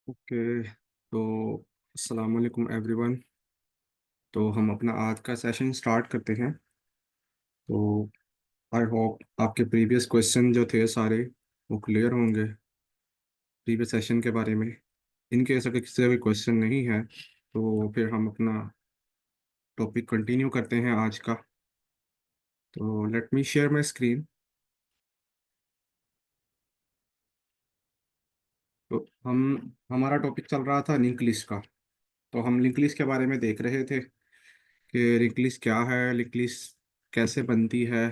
Okay. तो अस्सलाम वालेकुम एवरीवन। तो हम अपना आज का सेशन स्टार्ट करते हैं। तो आई होप आपके प्रीवियस क्वेश्चन जो थे सारे वो क्लियर होंगे प्रीवियस सेशन के बारे में। इन केस अगर किसी का भी क्वेश्चन नहीं है तो फिर हम अपना टॉपिक कंटिन्यू करते हैं आज का। तो let me share my screen. तो हमारा टॉपिक चल रहा था लिंक लिस्ट का। तो हम लिंक लिस्ट के बारे में देख रहे थे कि लिंक लिस्ट क्या है, लिंक लिस्ट कैसे बनती है,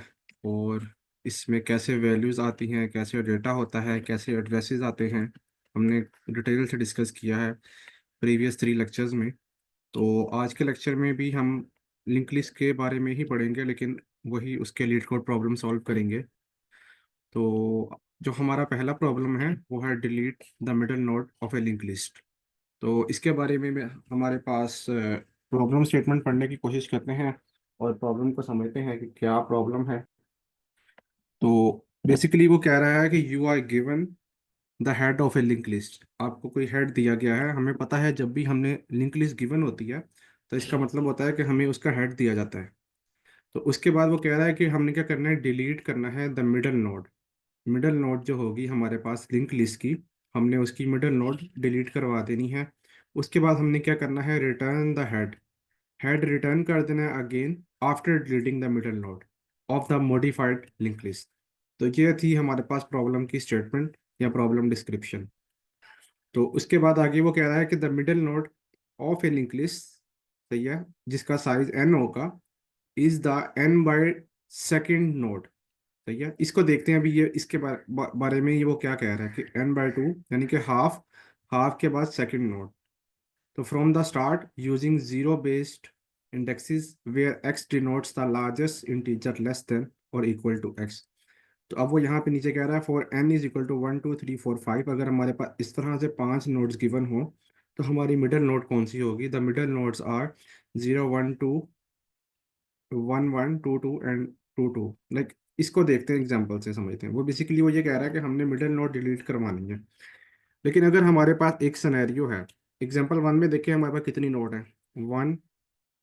और इसमें कैसे वैल्यूज़ आती हैं, कैसे डेटा होता है, कैसे एड्रेसेस आते हैं। हमने डिटेल से डिस्कस किया है प्रीवियस 3 लेक्चर्स में। तो आज के लेक्चर में भी हम लिंक लिस्ट के बारे में ही पढ़ेंगे, लेकिन वही उसके लीड कोड प्रॉब्लम सॉल्व करेंगे। तो जो हमारा पहला प्रॉब्लम है वो है delete the middle node of a link list. तो इसके बारे में हमारे पास प्रॉब्लम स्टेटमेंट पढ़ने की कोशिश करते हैं और प्रॉब्लम को समझते हैं कि क्या प्रॉब्लम है। तो बेसिकली वो कह रहा है कि you are given the head of a link list. आपको कोई हेड दिया गया है। हमें पता है जब भी हमने लिंक लिस्ट गिवन होती है तो इसका मतलब होता है कि हमें उसका हेड दिया जाता है। तो उसके बाद वो कह रहा है कि हमने क्या करना है, डिलीट करना है the middle node. Middle node जो होगी हमारे पास लिंक लिस्ट की, हमने उसकी मिडल नोड डिलीट करवा देनी है। उसके बाद हमने क्या करना है, return the head. Head return कर देना है again after deleting the middle node of the modified link list. तो ये थी हमारे पास प्रॉब्लम की स्टेटमेंट या प्रॉब्लम डिस्क्रिप्शन। तो उसके बाद आगे वो कह रहा है कि the middle node of a link list, सही है, जिसका साइज n होगा, is the n by second node. सही है, इसको देखते हैं अभी। ये इसके बारे में ये वो क्या कह रहा है कि n/2 यानी कि हाफ, हाफ के बाद सेकेंड नोड। तो from the start using zero based indexes where x denotes the largest integer less than or equal to x। तो अब वो यहाँ पे नीचे कह रहा है for n is equal to 1 2 3 4 5। अगर हमारे पास इस तरह से 5 नोड्स गिवन हो तो हमारी मिडल नोड कौन सी होगी। The middle nodes are 0 1 2 1 1 2 2 and 2 2। Like इसको देखते हैं, एग्जांपल से समझते हैं। वो बेसिकली वो ये कह रहा है कि हमने मिडल नोड डिलीट करवानी है। लेकिन अगर हमारे पास एक सिनेरियो है, एग्जांपल 1 में देखिए हमारे पास कितनी नोड है, 1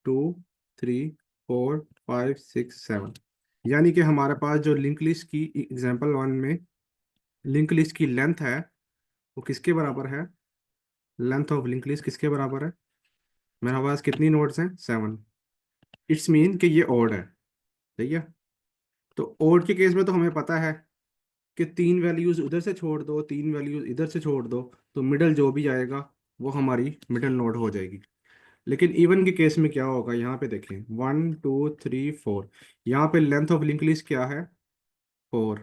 2 3 4 5 6 7। यानी कि हमारे पास जो लिंक लिस्ट की एग्जांपल 1 में लिंक लिस्ट की लेंथ है वो किसके बराबर है, लेंथ ऑफ लिंक लिस्ट किसके बराबर है। मेरे पास कितनी नोड्स हैं, 7। इट्स मीन कि ये ओड है। ठीक है। तो ओड के केस में तो हमें पता है कि 3 वैल्यूज उधर से छोड़ दो, 3 वैल्यूज इधर से छोड़ दो, तो मिडल जो भी आएगा वो हमारी मिडल नोड हो जाएगी। लेकिन इवन के केस में क्या होगा, यहाँ पे देखें 1 2 3 4। यहाँ पे लेंथ ऑफ लिंक लिस्ट क्या है, 4,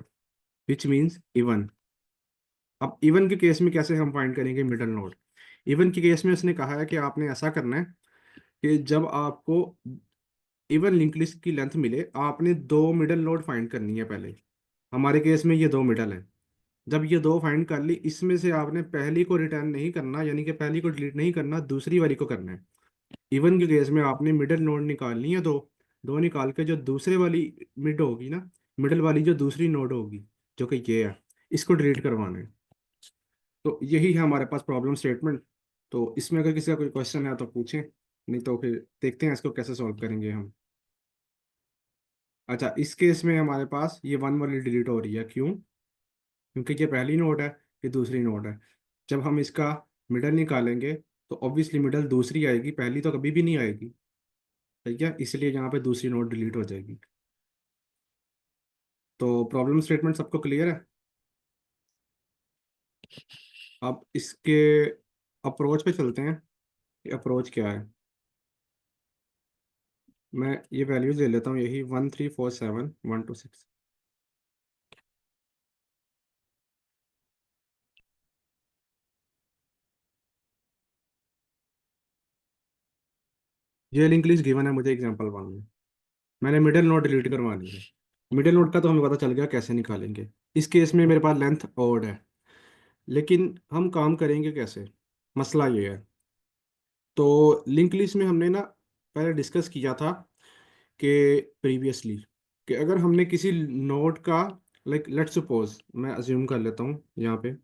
विच मीन्स इवन। अब इवन के केस में कैसे हम फाइंड करेंगे मिडल नोड। इवन के केस में उसने कहा है कि आपने ऐसा करना है कि जब आपको इवन लिंक लिस्ट की लेंथ मिले, आपने दो मिडल नोड फाइंड करनी है पहले। हमारे केस में ये दो मिडल है। जब ये दो फाइंड कर ली, इसमें से आपने पहली को रिटर्न नहीं करना, यानी कि पहली को डिलीट नहीं करना, दूसरी वाली को करना है। इवन के केस में आपने मिडल नोड निकालनी है दो। दो निकाल के जो दूसरे वाली मिड होगी ना, मिडल वाली जो दूसरी नोड होगी, जो कि ये है, इसको डिलीट करवाना है। तो यही है हमारे पास प्रॉब्लम स्टेटमेंट। तो इसमें अगर किसी का कोई क्वेश्चन है तो पूछें, नहीं तो फिर देखते हैं इसको कैसे सॉल्व करेंगे हम। अच्छा, इस केस में हमारे पास ये 1 वाली डिलीट हो रही है, क्यों? क्योंकि ये पहली नोड है, ये दूसरी नोड है। जब हम इसका मिडल निकालेंगे तो ऑब्वियसली मिडल दूसरी आएगी, पहली तो कभी भी नहीं आएगी। ठीक है, इसलिए यहाँ पे दूसरी नोड डिलीट हो जाएगी। तो प्रॉब्लम स्टेटमेंट सबको क्लियर है। अब इसके अप्रोच पे चलते हैं कि अप्रोच क्या है। मैं ये वैल्यूज ले लेता हूँ, यही 1 3 4 7 1 2 6। ये लिंक लिस्ट गिवन है मुझे एग्जांपल 1 में। मैंने मिडिल नोड डिलीट करवानी है। मिडिल नोड का तो हमें पता चल गया कैसे निकालेंगे। इस केस में मेरे पास लेंथ ओड है, लेकिन हम काम करेंगे कैसे, मसला ये है। तो लिंक लिस्ट में हमने ना पहले डिस्कस किया था कि प्रीवियसली, कि अगर हमने किसी नोड का, लाइक लेट्स सपोज, मैं अज्यूम कर लेता हूँ यहाँ पे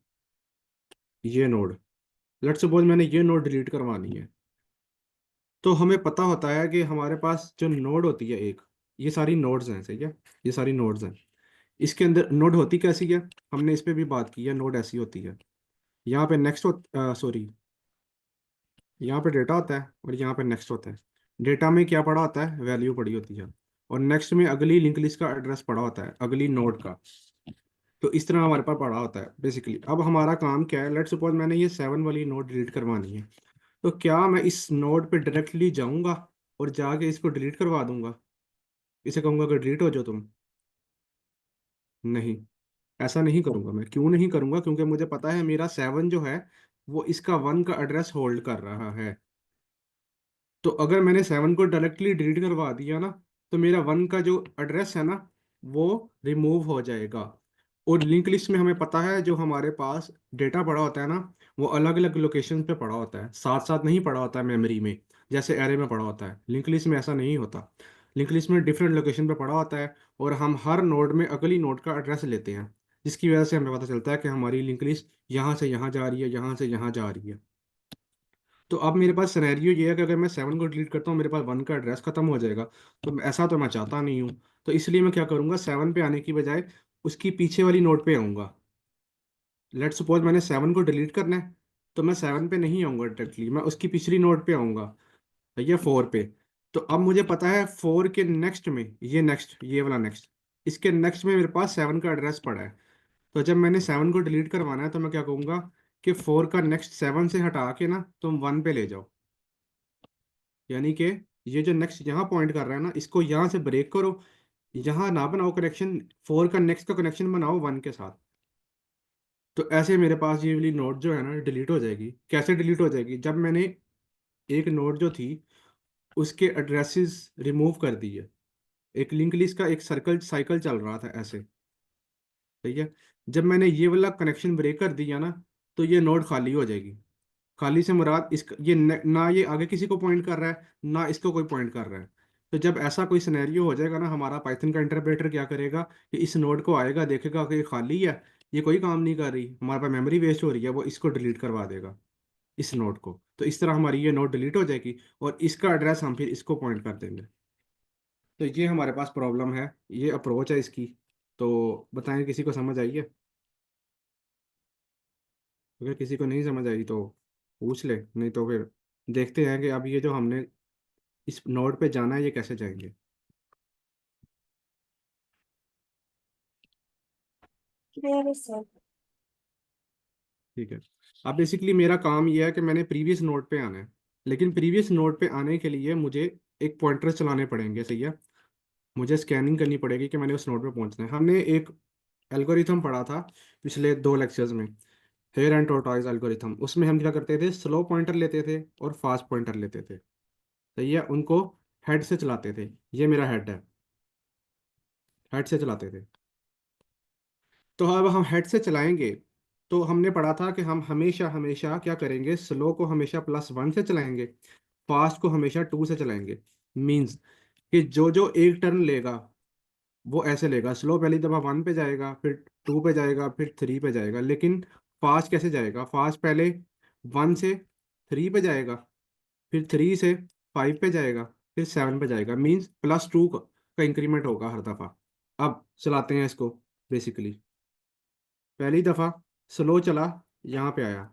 ये नोड, लेट्स सपोज मैंने ये नोड डिलीट करवानी है, तो हमें पता होता है कि हमारे पास जो नोड होती है एक, ये सारी नोड्स हैं, सही है, ये सारी नोड्स हैं। इसके अंदर नोड होती कैसी है, हमने इस पे भी बात की है, नोड ऐसी होती है। यहाँ पे नेक्स्ट सॉरी, यहाँ पे डेटा होता है और यहाँ पे नेक्स्ट होता है। डेटा में क्या पड़ा होता है, वैल्यू पड़ी होती है, और नेक्स्ट में अगली लिंक लिस्ट का एड्रेस पड़ा होता है, अगली नोड का। तो इस तरह हमारे पास पड़ा होता है बेसिकली। अब हमारा काम क्या है, लेट्स सपोज मैंने ये 7 वाली नोड डिलीट करवानी है, तो क्या मैं इस नोड पे डायरेक्टली जाऊंगा और जाके इसको डिलीट करवा दूंगा, इसे कहूंगा कि डिलीट हो जाओ तुम? नहीं, ऐसा नहीं करूंगा मैं। क्यों नहीं करूंगा? क्योंकि मुझे पता है मेरा 7 जो है वो इसका 1 का एड्रेस होल्ड कर रहा है। तो अगर मैंने 7 को डायरेक्टली डिलीट करवा दिया ना, तो मेरा 1 का जो एड्रेस है ना, वो रिमूव हो जाएगा। और लिंक लिस्ट में हमें पता है जो हमारे पास डेटा पड़ा होता है ना, वो अलग अलग लोकेशन पे पड़ा होता है, साथ साथ नहीं पड़ा होता है मेमोरी में, जैसे एरे में पड़ा होता है। लिंक लिस्ट में ऐसा नहीं होता। लिंक लिस्ट में डिफरेंट लोकेशन पे पड़ा होता है, और हम हर नोड में अगली नोड का एड्रेस लेते हैं, जिसकी वजह से हमें पता चलता है कि हमारी लिंक लिस्ट यहाँ से यहाँ जा रही है, यहाँ से यहाँ जा रही है। तो अब मेरे पास सिनेरियो ये है कि अगर मैं 7 को डिलीट करता हूँ, मेरे पास 1 का एड्रेस खत्म हो जाएगा। तो ऐसा तो मैं चाहता नहीं हूँ। तो इसलिए मैं क्या करूँगा, 7 पे आने की बजाय उसकी पीछे वाली नोड पे आऊँगा। लेट सपोज मैंने 7 को डिलीट करना है, तो मैं 7 पे नहीं आऊँगा डायरेक्टली, मैं उसकी पिछली नोड पे आऊँगा, ये 4 पे। तो अब मुझे पता है 4 के नेक्स्ट में, ये नेक्स्ट, ये वाला नेक्स्ट, इसके नेक्स्ट में मेरे पास 7 का एड्रेस पड़ा है। तो जब मैंने 7 को डिलीट करवाना है, तो मैं क्या कहूँगा कि 4 का नेक्स्ट 7 से हटा के ना तुम 1 पे ले जाओ। यानी कि ये जो नेक्स्ट यहाँ पॉइंट कर रहा है ना, इसको यहाँ से ब्रेक करो, यहाँ ना बनाओ कनेक्शन, 4 का नेक्स्ट का कनेक्शन बनाओ 1 के साथ। तो ऐसे मेरे पास ये वाली नोट जो है ना डिलीट हो जाएगी। कैसे डिलीट हो जाएगी, जब मैंने एक नोट जो थी उसके एड्रेसेस रिमूव कर दिए, एक लिंक लिस्ट का एक सर्कल साइकिल चल रहा था ऐसे, ठीक है। जब मैंने ये वाला कनेक्शन ब्रेक कर दिया ना, तो ये नोड खाली हो जाएगी। खाली से मुराद इसका ये ना ये आगे किसी को पॉइंट कर रहा है, ना इसको कोई पॉइंट कर रहा है। तो जब ऐसा कोई सिनेरियो हो जाएगा ना, हमारा पाइथन का इंटरप्रेटर क्या करेगा कि इस नोड को आएगा, देखेगा कि ये खाली है, ये कोई काम नहीं कर रही, हमारे पास मेमोरी वेस्ट हो रही है, वो इसको डिलीट करवा देगा, इस नोड को। तो इस तरह हमारी ये नोड डिलीट हो जाएगी, और इसका एड्रेस हम फिर इसको पॉइंट कर देंगे। तो ये हमारे पास प्रॉब्लम है, ये अप्रोच है इसकी। तो बताएं, किसी को समझ आई है? अगर किसी को नहीं समझ आई तो पूछ ले, नहीं तो फिर देखते हैं कि अब ये जो हमने इस नोड पे जाना है, ये कैसे जाएंगे। मेरे सर। ठीक है। अब बेसिकली मेरा काम ये है कि मैंने प्रीवियस नोड पे आना है, लेकिन प्रीवियस नोड पे आने के लिए मुझे एक पॉइंटर चलाने पड़ेंगे, सही है। मुझे स्कैनिंग करनी पड़ेगी कि मैंने उस नोड पे पहुंचना है। हमने एक एल्गोरिथम पढ़ा था पिछले 2 लेक्चर्स में, हेयर एंड टॉर्टॉइस एल्गोरिथम। उसमें हम क्या करते थे, स्लो पॉइंटर लेते थे और फास्ट पॉइंटर लेते थे, सही है। उनको हेड से चलाते थे, ये मेरा हेड है, हेड से चलाते थे। तो अब हम हेड से चलाएंगे, तो हमने पढ़ा था कि हम हमेशा हमेशा क्या करेंगे, स्लो को हमेशा +1 से चलाएंगे, फास्ट को हमेशा 2 से चलाएंगे। मीन्स कि जो जो एक टर्न लेगा वो ऐसे लेगा, स्लो पहली दफ़ा 1 पे जाएगा, फिर 2 पे जाएगा, फिर 3 पे जाएगा। लेकिन फास्ट कैसे जाएगा, फास्ट पहले 1 से 3 पे जाएगा, फिर 3 से 5 पे जाएगा, फिर 7 पे जाएगा। मीन्स +2 का इंक्रीमेंट होगा हर दफ़ा। अब चलाते हैं इसको। बेसिकली पहली दफ़ा स्लो चला, यहाँ पे आया,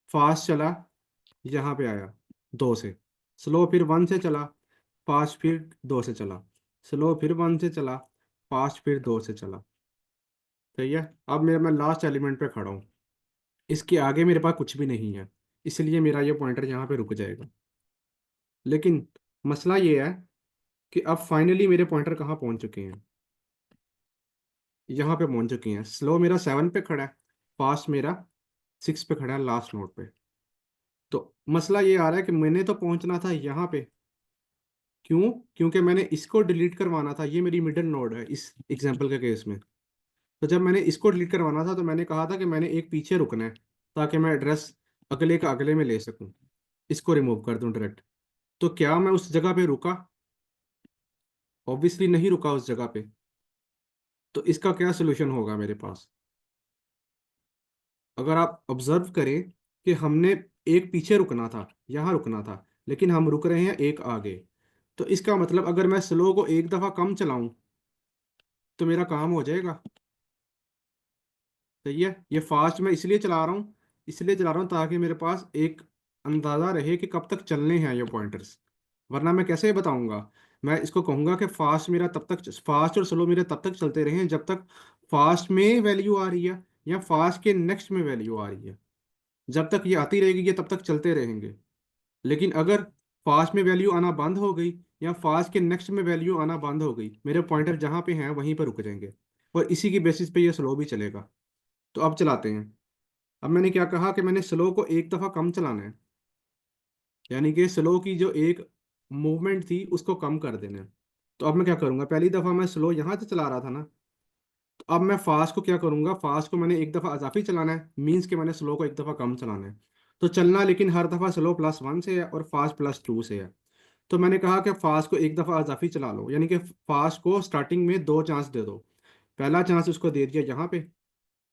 फास्ट चला, यहाँ पे आया 2 से। स्लो फिर 1 से चला, फास्ट फिर 2 से चला, स्लो फिर 1 से चला, फास्ट फिर 2 से चला, सही है। अब मैं लास्ट एलिमेंट पे खड़ा हूँ, इसके आगे मेरे पास कुछ भी नहीं है, इसलिए मेरा ये पॉइंटर यहाँ पे रुक जाएगा। लेकिन मसला ये है कि अब फाइनली मेरे पॉइंटर कहाँ पहुँच चुके हैं, यहाँ पे पहुँच चुके हैं। स्लो मेरा 7 पे खड़ा है, फास्ट मेरा 6 पे खड़ा है, लास्ट नोड पे। तो मसला ये आ रहा है कि मैंने तो पहुंचना था यहाँ पे। क्यों? क्योंकि मैंने इसको डिलीट करवाना था, ये मेरी मिडिल नोड है इस एग्जांपल के केस में। तो जब मैंने इसको डिलीट करवाना था, तो मैंने कहा था कि मैंने एक पीछे रुकना है, ताकि मैं एड्रेस अगले का अगले में ले सकूं, इसको रिमूव कर दूं डायरेक्ट। तो क्या मैं उस जगह पे रुका? ऑब्वियसली नहीं रुका उस जगह पे। तो इसका क्या सोल्यूशन होगा मेरे पास? अगर आप ऑब्जर्व करें कि हमने एक पीछे रुकना था, यहाँ रुकना था, लेकिन हम रुक रहे हैं एक आगे। तो इसका मतलब अगर मैं स्लो को एक दफ़ा कम चलाऊं तो मेरा काम हो जाएगा। सही है। ये फास्ट मैं इसलिए चला रहा हूँ, इसलिए चला रहा हूँ ताकि मेरे पास एक अंदाज़ा रहे कि कब तक चलने हैं ये पॉइंटर्स। वरना मैं कैसे बताऊंगा? मैं इसको कहूंगा कि फास्ट मेरा तब तक, फास्ट और स्लो मेरे तब तक चलते रहे जब तक फास्ट में वैल्यू आ रही है या फास्ट के नेक्स्ट में वैल्यू आ रही है। जब तक ये आती रहेगी ये तब तक चलते रहेंगे। लेकिन अगर फास्ट में वैल्यू आना बंद हो गई या फास्ट के नेक्स्ट में वैल्यू आना बंद हो गई, मेरे पॉइंटर जहाँ पे हैं वहीं पर रुक जाएंगे, और इसी की बेसिस पे ये स्लो भी चलेगा। तो अब चलाते हैं। अब मैंने क्या कहा कि मैंने स्लो को एक दफ़ा कम चलाना है, यानी कि स्लो की जो एक मूवमेंट थी उसको कम कर देना है। तो अब मैं क्या करूंगा, पहली दफ़ा मैं स्लो यहाँ से चला रहा था ना, तो अब मैं फास्ट को क्या करूंगा, फास्ट को मैंने एक दफ़ा अजाफी चलाना है, मीन्स के मैंने स्लो को एक दफ़ा कम चलाना है। तो चलना लेकिन हर दफ़ा स्लो +1 से है और फास्ट +2 से है। तो मैंने कहा कि फास्ट को एक दफ़ा अजाफी चला लो, यानी कि फास्ट को स्टार्टिंग में दो चांस दे दो। पहला चांस उसको दे दिया यहाँ पे,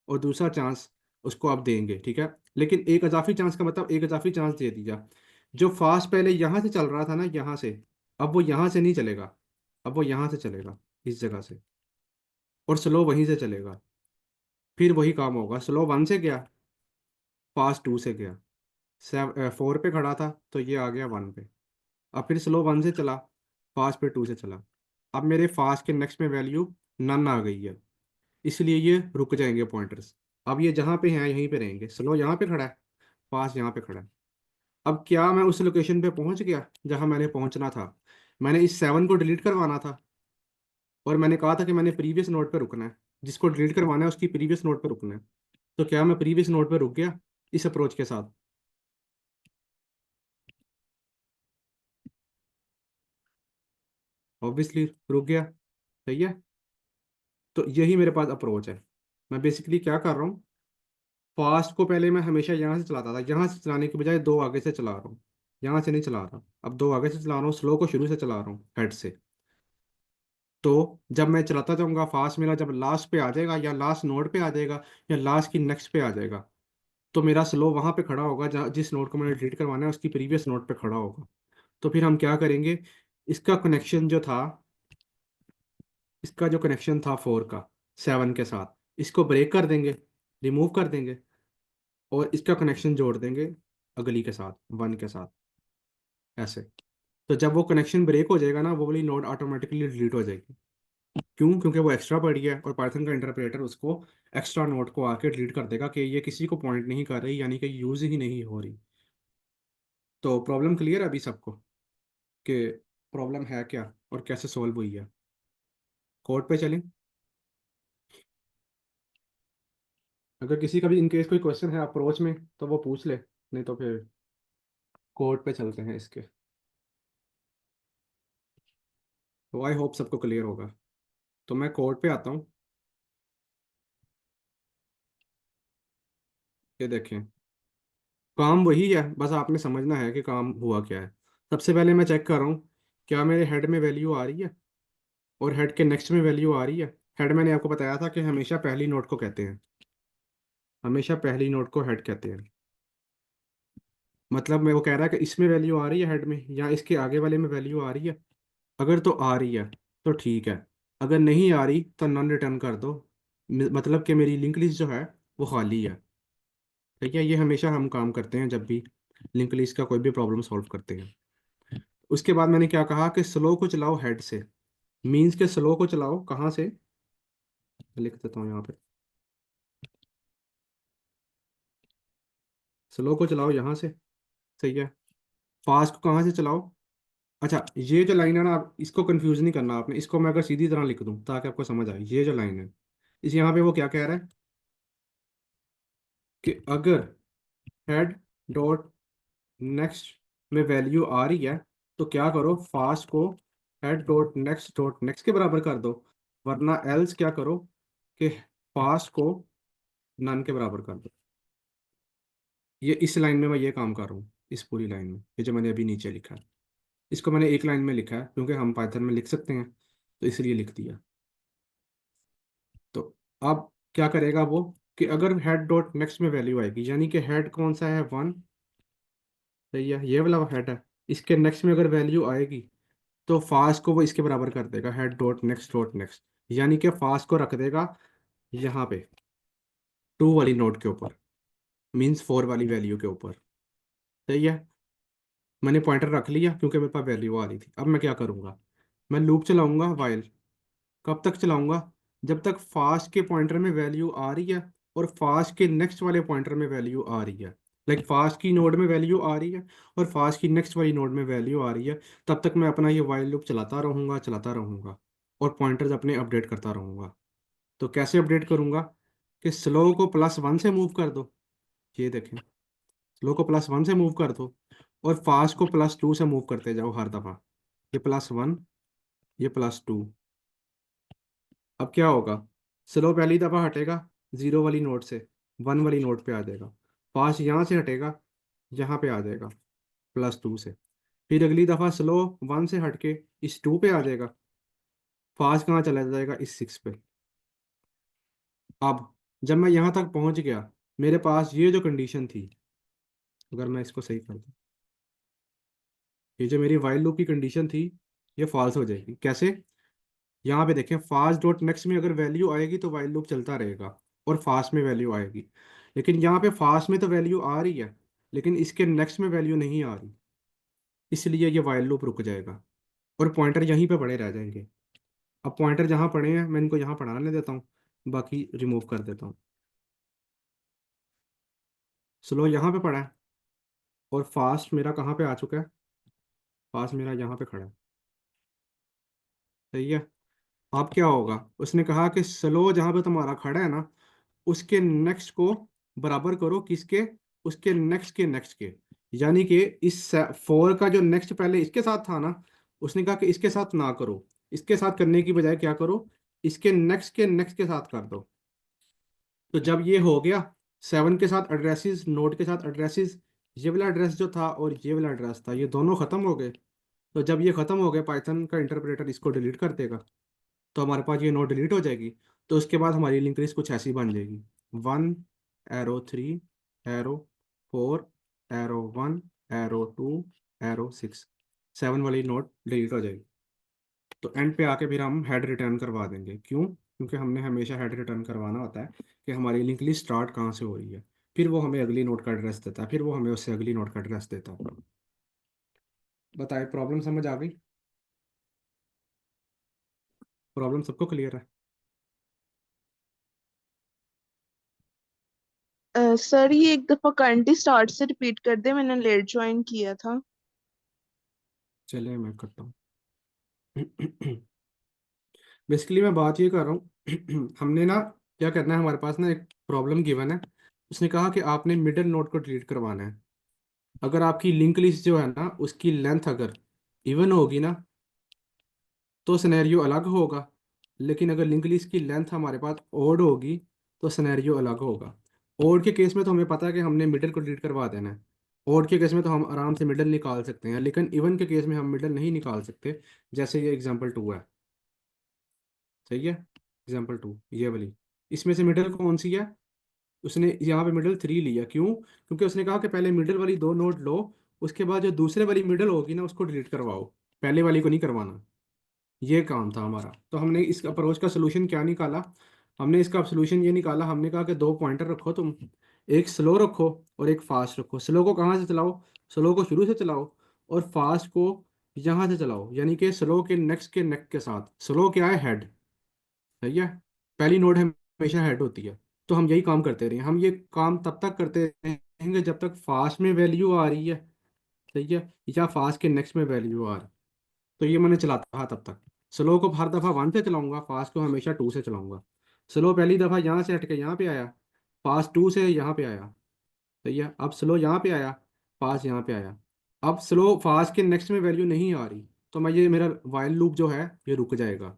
और दूसरा चांस उसको आप देंगे, ठीक है। लेकिन एक अजाफी चांस का मतलब एक अजाफी चांस दे दिया। जो फास्ट पहले यहाँ से चल रहा था ना, यहाँ से, अब वो यहाँ से नहीं चलेगा, अब वो यहाँ से चलेगा, इस जगह से, और स्लो वहीं से चलेगा। फिर वही काम होगा, स्लो 1 से गया, फास्ट 2 से गया, 4 पे खड़ा था तो ये आ गया 1 पे। अब फिर स्लो 1 से चला, फास्ट पे 2 से चला। अब मेरे फास्ट के नेक्स्ट में वैल्यू नन आ गई है, इसलिए ये रुक जाएंगे पॉइंटर्स। अब ये जहाँ पे हैं यहीं पे रहेंगे, स्लो यहाँ पे खड़ा है, फास्ट यहाँ पे खड़ा है। अब क्या मैं उस लोकेशन पे पहुंच गया जहां मैंने पहुंचना था? मैंने इस 7 को डिलीट करवाना था, और मैंने कहा था कि मैंने प्रीवियस नोड पे रुकना है, जिसको डिलीट करवाना है उसकी प्रीवियस नोड पे रुकना है। तो क्या मैं प्रीवियस नोड पे रुक गया इस अप्रोच के साथ? ऑब्वियसली रुक गया। सही है। तो यही मेरे पास अप्रोच है। मैं बेसिकली क्या कर रहा हूँ, फास्ट को पहले मैं हमेशा यहाँ से चलाता था, यहाँ से चलाने के बजाय दो आगे से चला रहा हूँ, यहाँ से नहीं चला रहा, अब दो आगे से चला रहा हूँ, स्लो को शुरू से चला रहा हूँ हेड से। तो जब मैं चलाता जाऊंगा फास्ट, मेरा जब लास्ट पे आ जाएगा या लास्ट नोड पे आ जाएगा या लास्ट की नेक्स्ट पे आ जाएगा, तो मेरा स्लो वहां पे खड़ा होगा जहाँ जिस नोड को मैंने डिलीट करवाना है उसकी प्रीवियस नोड पे खड़ा होगा। तो फिर हम क्या करेंगे, इसका कनेक्शन जो था, इसका जो कनेक्शन था 4 का 7 के साथ, इसको ब्रेक कर देंगे, रिमूव कर देंगे, और इसका कनेक्शन जोड़ देंगे अगली के साथ, 1 के साथ, ऐसे। तो जब वो कनेक्शन ब्रेक हो जाएगा ना, वो वाली नोड ऑटोमेटिकली डिलीट हो जाएगी। क्यों? क्योंकि वो एक्स्ट्रा पड़ी है, और पाइथन का इंटरप्रेटर उसको एक्स्ट्रा नोड को आके डिलीट कर देगा कि ये किसी को पॉइंट नहीं कर रही, यानी कि यूज ही नहीं हो रही। तो प्रॉब्लम क्लियर है अभी सबको कि प्रॉब्लम है क्या और कैसे सॉल्व हुई है? कोड पे चलें। अगर किसी का भी इनकेस कोई क्वेश्चन है अप्रोच में तो वो पूछ ले, नहीं तो फिर कोड पे चलते हैं इसके। तो आई होप सबको क्लियर होगा। तो मैं कोड पे आता हूँ। ये देखें, काम वही है, बस आपने समझना है कि काम हुआ क्या है। सबसे पहले मैं चेक कर रहा हूँ क्या मेरे हेड में वैल्यू आ रही है और हेड के नेक्स्ट में वैल्यू आ रही है। हेड मैंने आपको बताया था कि हमेशा पहली नोट को कहते हैं, हमेशा पहली नोट को हेड कहते हैं। मतलब मैं वो कह रहा है कि इसमें वैल्यू आ रही है हेड में या इसके आगे वाले में वैल्यू आ रही है। अगर तो आ रही है तो ठीक है, अगर नहीं आ रही तो नॉन रिटर्न कर दो। मतलब कि मेरी लिंक लिस्ट जो है वो खाली है। ठीक है, ये हमेशा हम काम करते हैं जब भी लिंक लिस्ट का कोई भी प्रॉब्लम सॉल्व करते हैं। उसके बाद मैंने क्या कहा कि स्लो को चलाओ हेड से, मीन्स के स्लो को चलाओ कहाँ से, लिख देता हूँ यहाँ पे। स्लो को चलाओ यहाँ से। सही है। फास्ट को कहाँ से चलाओ? अच्छा, ये जो लाइन है ना, आप इसको कंफ्यूज नहीं करना आपने, इसको मैं अगर सीधी तरह लिख दूं ताकि आपको समझ आए, ये जो लाइन है, इस यहाँ पे वो क्या कह रहा है कि अगर हेड डॉट नेक्स्ट में वैल्यू आ रही है तो क्या करो, फास्ट को हेड डॉट नेक्स्ट के बराबर कर दो, वरना एल्स क्या करो कि फास्ट को नन के बराबर कर दो। ये इस लाइन में मैं ये काम कर रहा हूँ, इस पूरी लाइन में, ये जो मैंने अभी नीचे लिखा है, इसको मैंने एक लाइन में लिखा है क्योंकि हम पाइथन में लिख सकते हैं, तो इसलिए लिख दिया। तो अब क्या करेगा वो कि अगर हेड डॉट नेक्स्ट में वैल्यू आएगी, यानी कि हेड कौन सा है, 1, सही है, ये वाला हेड है। इसके नेक्स्ट में अगर वैल्यू आएगी तो फास्ट को वो इसके बराबर कर देगा, हेड डॉट नेक्स्ट। यानी कि फास्ट को रख देगा यहाँ पे 2 वाली नोट के ऊपर, मीन्स 4 वाली वैल्यू के ऊपर। सही है, मैंने पॉइंटर रख लिया क्योंकि मेरे पास वैल्यू आ रही थी। अब मैं क्या करूँगा, मैं लूप चलाऊंगा वाइल। कब तक चलाऊंगा, जब तक फास्ट के पॉइंटर में वैल्यू आ रही है और फास्ट के नेक्स्ट वाले पॉइंटर में वैल्यू आ रही है। लाइक फास्ट की नोड में वैल्यू आ रही है और फास्ट की नेक्स्ट वाली नोड में वैल्यू आ रही है, तब तक मैं अपना ये वाइल लूप चलाता रहूंगा और पॉइंटर्स अपने अपडेट करता रहूंगा। तो कैसे अपडेट करूंगा, कि स्लो को +1 से मूव कर दो। ये देखें, स्लो को +1 से मूव कर दो और फास्ट को +2 से मूव करते जाओ हर दफा। ये +1, ये +2। अब क्या होगा, स्लो पहली दफा हटेगा 0 वाली नोट से, 1 वाली नोट पे आ जाएगा। फास्ट यहाँ से हटेगा, यहाँ पे आ जाएगा +2 से। फिर अगली दफा स्लो 1 से हटके इस 2 पे आ जाएगा। फास्ट कहाँ चला जाएगा, इस 6 पे। अब जब मैं यहाँ तक पहुँच गया, मेरे पास ये जो कंडीशन थी, अगर मैं इसको सही कर दूँ, ये जो मेरी वाइल लूप की कंडीशन थी, ये फॉल्स हो जाएगी। कैसे, यहाँ पे देखें, फास्ट डॉट नेक्स्ट में अगर वैल्यू आएगी तो वाइल लूप चलता रहेगा और फास्ट में वैल्यू आएगी। लेकिन यहाँ पे फास्ट में तो वैल्यू आ रही है, लेकिन इसके नेक्स्ट में वैल्यू नहीं आ रही, इसलिए ये वाइल लूप रुक जाएगा और पॉइंटर यहीं पे पड़े रह जाएंगे। अब पॉइंटर जहाँ पड़े हैं मैं इनको यहाँ पढ़ाने देता हूँ, बाकी रिमूव कर देता हूँ। स्लो यहाँ पे पड़ा है और फास्ट मेरा कहाँ पे आ चुका है, फास्ट मेरा यहाँ पे खड़ा है। सही है, अब क्या होगा, उसने कहा कि स्लो जहाँ पे तुम्हारा खड़ा है ना, उसके नेक्स्ट को बराबर करो किसके, उसके नेक्स्ट के नेक्स्ट के। यानी कि इस 4 का जो नेक्स्ट पहले इसके साथ था ना, उसने कहा कि इसके साथ ना करो, इसके साथ करने की बजाय क्या करो, इसके नेक्स्ट के साथ कर दो। तो जब ये हो गया, 7 के साथ एड्रेसेस, नोड के साथ एड्रेसेस, ये वाला एड्रेस जो था और ये वाला एड्रेस था, ये दोनों खत्म हो गए। तो जब ये खत्म हो गए, पाइथन का इंटरप्रेटर इसको डिलीट कर देगा, तो हमारे पास ये नोड डिलीट हो जाएगी। तो उसके बाद हमारी लिंक लिस्ट कुछ ऐसी बन जाएगी, 1 एरो 3 एरो 4 एरो 1 एरो 6, 7 वाली नोड डिलीट हो जाएगी। तो एंड पे आके फिर हम हेड रिटर्न करवा देंगे। क्यों, क्योंकि हमने हमेशा हेड रिटर्न करवाना होता है कि हमारी लिंक लिस्ट स्टार्ट कहाँ से हो रही है। फिर वो हमें अगली नोड का एड्रेस देता है, फिर वो हमें उससे अगली नोड का एड्रेस देता है। बताए, प्रॉब्लम समझ आ गई? प्रॉब्लम सबको क्लियर है? सर ये एक दफा काइंडली स्टार्ट से रिपीट कर दे, मैंने लेट ज्वाइन किया था। चलिए मैं करता हूँ। बेसिकली मैं बात ये कर रहा हूँ, हमने ना क्या करना है, हमारे पास ना एक प्रॉब्लम गिवन है। उसने कहा कि आपने मिडिल नोड को डिलीट करवाना है। अगर आपकी लिंक लिस्ट जो है ना, उसकी लेंथ अगर इवन होगी ना, तो सिनेरियो अलग होगा। लेकिन अगर लिंक लिस्ट की लेंथ हमारे पास ओड होगी, तो सिनेरियो अलग होगा। ओड के केस में तो हमें पता है कि हमने मिडिल को डिलीट करवा देना है। ओड के केस में तो हम आराम से मिडिल निकाल सकते हैं, लेकिन इवन के केस में हम मिडिल नहीं निकाल सकते। जैसे ये एग्जाम्पल 2 है। सही है, एग्जाम्पल 2 ये वाली, इसमें से मिडिल कौन सी है, उसने यहाँ पे मिडिल 3 लिया। क्यों, क्योंकि उसने कहा कि पहले मिडिल वाली 2 नोट लो, उसके बाद जो दूसरे वाली मिडिल होगी ना, उसको डिलीट करवाओ, पहले वाली को नहीं करवाना। ये काम था हमारा। तो हमने इस अप्रोच का सोल्यूशन क्या निकाला, हमने इसका सोल्यूशन ये निकाला, हमने कहा कि 2 पॉइंटर रखो तुम, एक स्लो रखो और एक फास्ट रखो। स्लो को कहाँ से चलाओ, स्लो को शुरू से चलाओ और फास्ट को यहाँ से चलाओ, यानी कि स्लो के नेक्स्ट के नेक के साथ। स्लो क्या है, हेड। सही है, पहली नोड हमेशा हेड होती है। तो हम यही काम करते रहे, हम ये काम तब तक करते रहेंगे जब तक फास्ट में वैल्यू आ रही है। सही है, या फास्ट के नेक्स्ट में वैल्यू आ रही। तो ये मैंने चलाता रहा तब तक। स्लो को हर दफ़ा 1 से चलाऊंगा, फास्ट को हमेशा 2 से चलाऊंगा। स्लो पहली दफ़ा यहाँ से हट के यहाँ पे आया, फास्ट 2 से यहाँ पे आया। सही है, अब स्लो यहाँ पे आया, फास्ट यहाँ पे आया। अब स्लो फास्ट के नेक्स्ट में वैल्यू नहीं आ रही, तो मैं ये मेरा वाइल लूप जो है ये रुक जाएगा।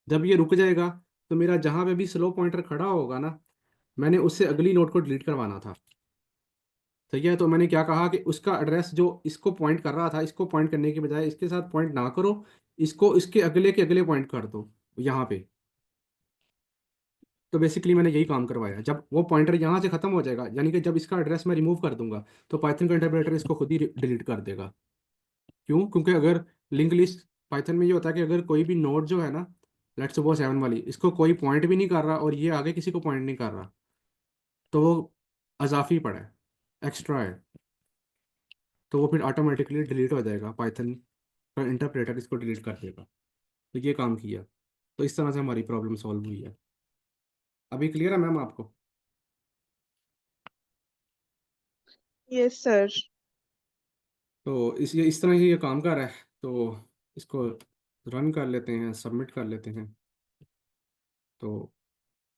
जब ये रुक जाएगा, तो मेरा जहाँ पे भी स्लो पॉइंटर खड़ा होगा ना, मैंने उससे अगली नोड को डिलीट करवाना था। ठीक है, तो मैंने क्या कहा कि उसका एड्रेस जो इसको पॉइंट कर रहा था, इसको पॉइंट करने के बजाय इसके साथ पॉइंट ना करो, इसको इसके अगले के अगले पॉइंट कर दो यहाँ पे। तो बेसिकली मैंने यही काम करवाया। जब वो पॉइंटर यहाँ से खत्म हो जाएगा, यानी कि जब इसका एड्रेस मैं रिमूव कर दूंगा, तो पाइथन का इंटरप्रेटर इसको खुद ही डिलीट कर देगा। क्यों? क्योंकि अगर लिंक लिस्ट पाइथन में ये होता है कि अगर कोई भी नोड जो है ना, लेट्स सपोज 7 वाली, इसको कोई पॉइंट भी नहीं कर रहा और ये आगे किसी को पॉइंट नहीं कर रहा, तो वो अजाफी पड़ा है, एक्स्ट्रा है, तो वो फिर ऑटोमेटिकली डिलीट हो जाएगा, पाइथन का इंटरप्रेटर इसको डिलीट कर देगा। तो ये काम किया। तो इस तरह से हमारी प्रॉब्लम सॉल्व हुई है। अभी क्लियर है मैम आपको? Yes sir. तो इस तरह ही ये काम कर रहा है। तो इसको रन कर लेते हैं, सबमिट कर लेते हैं, तो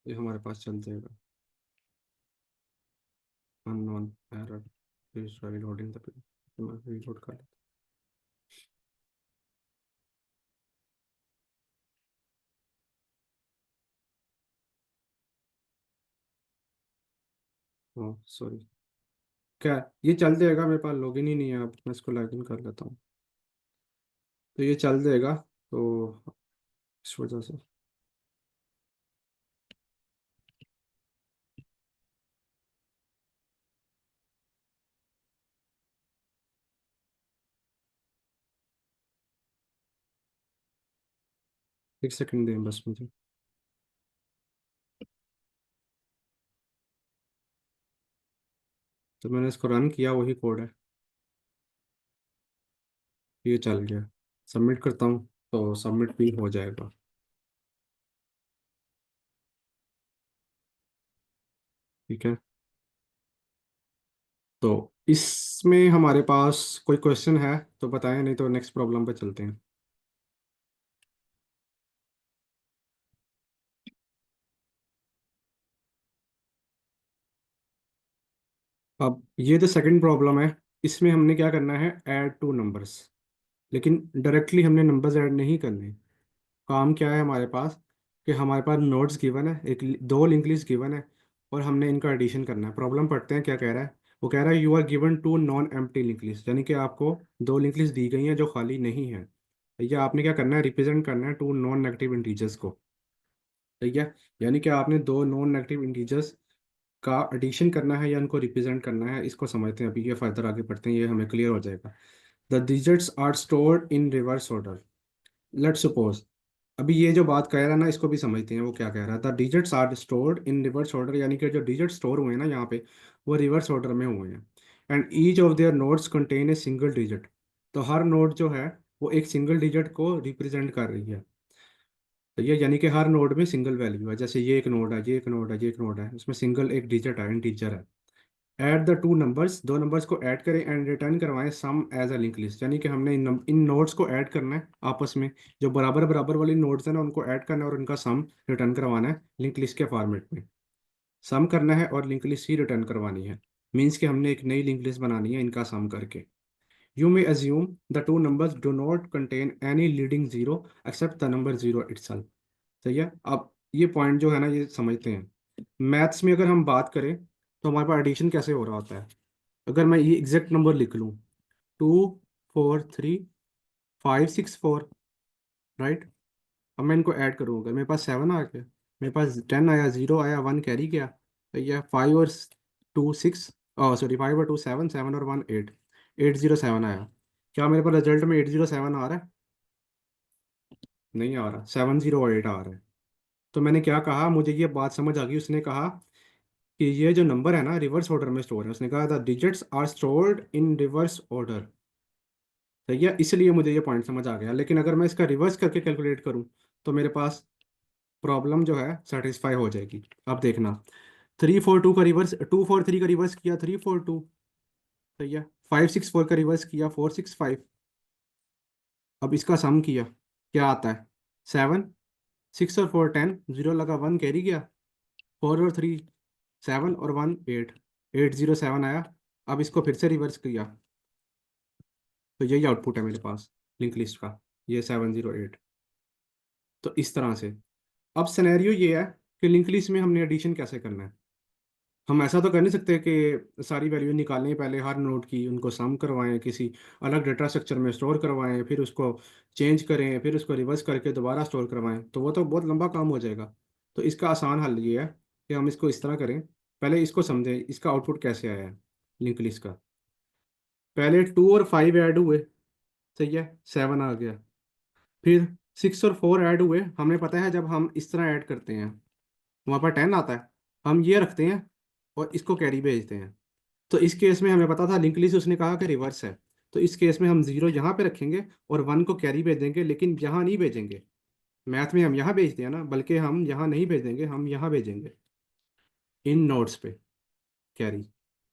ये हमारे पास चल जाएगा। Unknown error, please try loading the page. मैं रीलोड कर लेता हूँ, सॉरी। क्या? ये चल जाएगा, मेरे पास लॉगिन ही नहीं है। अब मैं इसको लॉगिन कर लेता हूँ, तो ये चल जाएगा। तो इस वजह से एक सेकंड दें बस मुझे। तो मैंने इसको रन किया, वही कोड है, ये चल गया। सबमिट करता हूँ, तो सबमिट भी हो जाएगा। ठीक है। तो इसमें हमारे पास कोई क्वेश्चन है तो बताएं, नहीं तो नेक्स्ट प्रॉब्लम पे चलते हैं। अब ये जो सेकंड प्रॉब्लम है, इसमें हमने क्या करना है, ऐड टू नंबर्स। लेकिन डायरेक्टली हमने नंबर्स ऐड नहीं करने। काम क्या है हमारे पास, कि हमारे पास नोट्स गिवन है, दो लिंक लिस्ट गिवन है, और हमने इनका एडिशन करना है। प्रॉब्लम पढ़ते हैं क्या कह रहा है। वो कह रहा है you are given two non empty link list, यानी कि आपको दो लिंक लिस्ट दी गई हैं जो खाली नहीं है। भैया आपने क्या करना है, रिप्रेजेंट करना है टू नॉन नेगेटिव इंटीजर्स को। ठीक है। यानी कि आपने दो नॉन नेगेटिव इंटीजर्स का एडिशन करना है या उनको रिप्रेजेंट करना है। इसको समझते हैं, अभी ये फर्दर आगे पढ़ते हैं, ये हमें क्लियर हो जाएगा। The digits are stored in reverse order. Let's suppose, अभी ये जो बात कह रहा है ना, इसको भी समझते हैं वो क्या कह रहा है। The digits are stored in reverse order, यानी कि जो डिजिट स्टोर हुए हैं ना यहाँ पे, वो रिवर्स ऑर्डर में हुए हैं। And each of their nodes contain a single digit. तो हर नोड जो है वो एक सिंगल डिजिट को रिप्रेजेंट कर रही है। तो ये यानी कि हर नोड में सिंगल वैल्यू है। जैसे ये एक नोड है, ये एक नोड है, ये एक नोड है, इसमें सिंगल एक डिजिट है, इंटीजर है। ऐड द टू नंबर्स, दो नंबर्स को ऐड करें एंड रिटर्न करवाएं सम एज अ लिंक लिस्ट, यानी कि हमने इन नोड्स को ऐड करना है आपस में। जो बराबर बराबर वाली नोड्स है ना, उनको ऐड करना है और उनका सम रिटर्न करवाना है लिंक लिस्ट के फॉर्मेट में। सम करना है और लिंक लिस्ट ही रिटर्न करवानी है। मीन्स कि हमने एक नई लिंक लिस्ट बनानी है इनका सम करके। You may assume the two numbers do not contain any leading zero except the number zero itself. सही है। अब ये पॉइंट जो है ना, ये समझते हैं। मैथ्स में अगर हम बात करें, तो हमारे पास एडिशन कैसे हो रहा होता है। अगर मैं ये एग्जैक्ट नंबर लिख लूँ, 2 4 3 5 6 4, राइट। अब मैं इनको ऐड करूँगा, मेरे पास 7 आ गया, मेरे पास 10 आया, 0 आया, 1 कैरी गया। तो ये 5 और 2 6, सॉरी 5 और 2 7, 7 और 1 8, 807 आया। क्या मेरे पास रिजल्ट में 807 आ रहा है? नहीं आ रहा, 708 आ रहा है। तो मैंने क्या कहा, मुझे ये बात समझ आ गई। उसने कहा कि ये जो नंबर है ना, रिवर्स ऑर्डर में स्टोर है। उसने कहा the digits are stored in reverse order. सही है, इसलिए मुझे ये पॉइंट समझ आ गया। लेकिन अगर मैं इसका रिवर्स करके कैलकुलेट करूं, तो मेरे पास प्रॉब्लम जो है सेटिस्फाई हो जाएगी। अब देखना, 3 4 2 का रिवर्स, 2 4 3 का रिवर्स किया, 3 4 2। सही है। 5 6 4 का रिवर्स किया, 4 6 5। अब इसका सम किया, क्या आता है, 7। 6 और 4 10, 0 लगा, 1 कैरी गया। 4 और 3 7 और 1 8, 807 आया। अब इसको फिर से रिवर्स किया, तो यही आउटपुट है मेरे पास लिंक लिस्ट का, ये 708। तो इस तरह से। अब सिनेरियो ये है कि लिंक लिस्ट में हमने एडिशन कैसे करना है। हम ऐसा तो कर नहीं सकते कि सारी वैल्यू निकालें पहले हर नोड की, उनको सम करवाएं, किसी अलग डेटा स्ट्रक्चर में स्टोर करवाएं, फिर उसको चेंज करें, फिर उसको रिवर्स करके दोबारा स्टोर करवाएं, तो वो तो बहुत लंबा काम हो जाएगा। तो इसका आसान हल ये है कि हम इसको इस तरह करें। पहले इसको समझें, इसका आउटपुट कैसे आया है लिंक लिस्ट का। पहले 2 और 5 ऐड हुए, सही है, 7 आ गया। फिर 6 और 4 ऐड हुए, हमें पता है जब हम इस तरह ऐड करते हैं वहाँ पर 10 आता है, हम ये रखते हैं और इसको कैरी भेजते हैं। तो इस केस में हमें पता था लिंक लिस्ट उसने कहा कि रिवर्स है, तो इस केस में हम 0 यहाँ पे रखेंगे और 1 को कैरी भेजेंगे, लेकिन यहाँ नहीं भेजेंगे। मैथ में हम यहाँ भेजते हैं ना, बल्कि हम यहाँ नहीं भेजेंगे, हम यहाँ भेजेंगे इन नोट्स पे कैरी।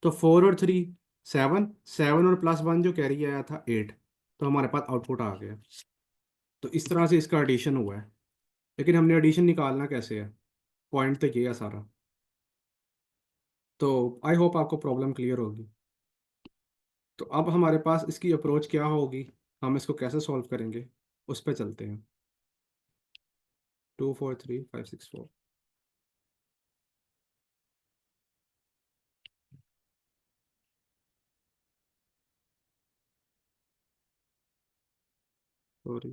तो 4 और 3 7, 7 और +1 जो कैरी आया था 8, तो हमारे पास आउटपुट आ गया। तो इस तरह से इसका एडिशन हुआ है। लेकिन हमने एडिशन निकालना कैसे है, पॉइंट तो ये है सारा। तो आई होप आपको प्रॉब्लम क्लियर होगी। तो अब हमारे पास इसकी अप्रोच क्या होगी, हम इसको कैसे सॉल्व करेंगे, उस पर चलते हैं। 2 4 3 5 6 4। सॉरी,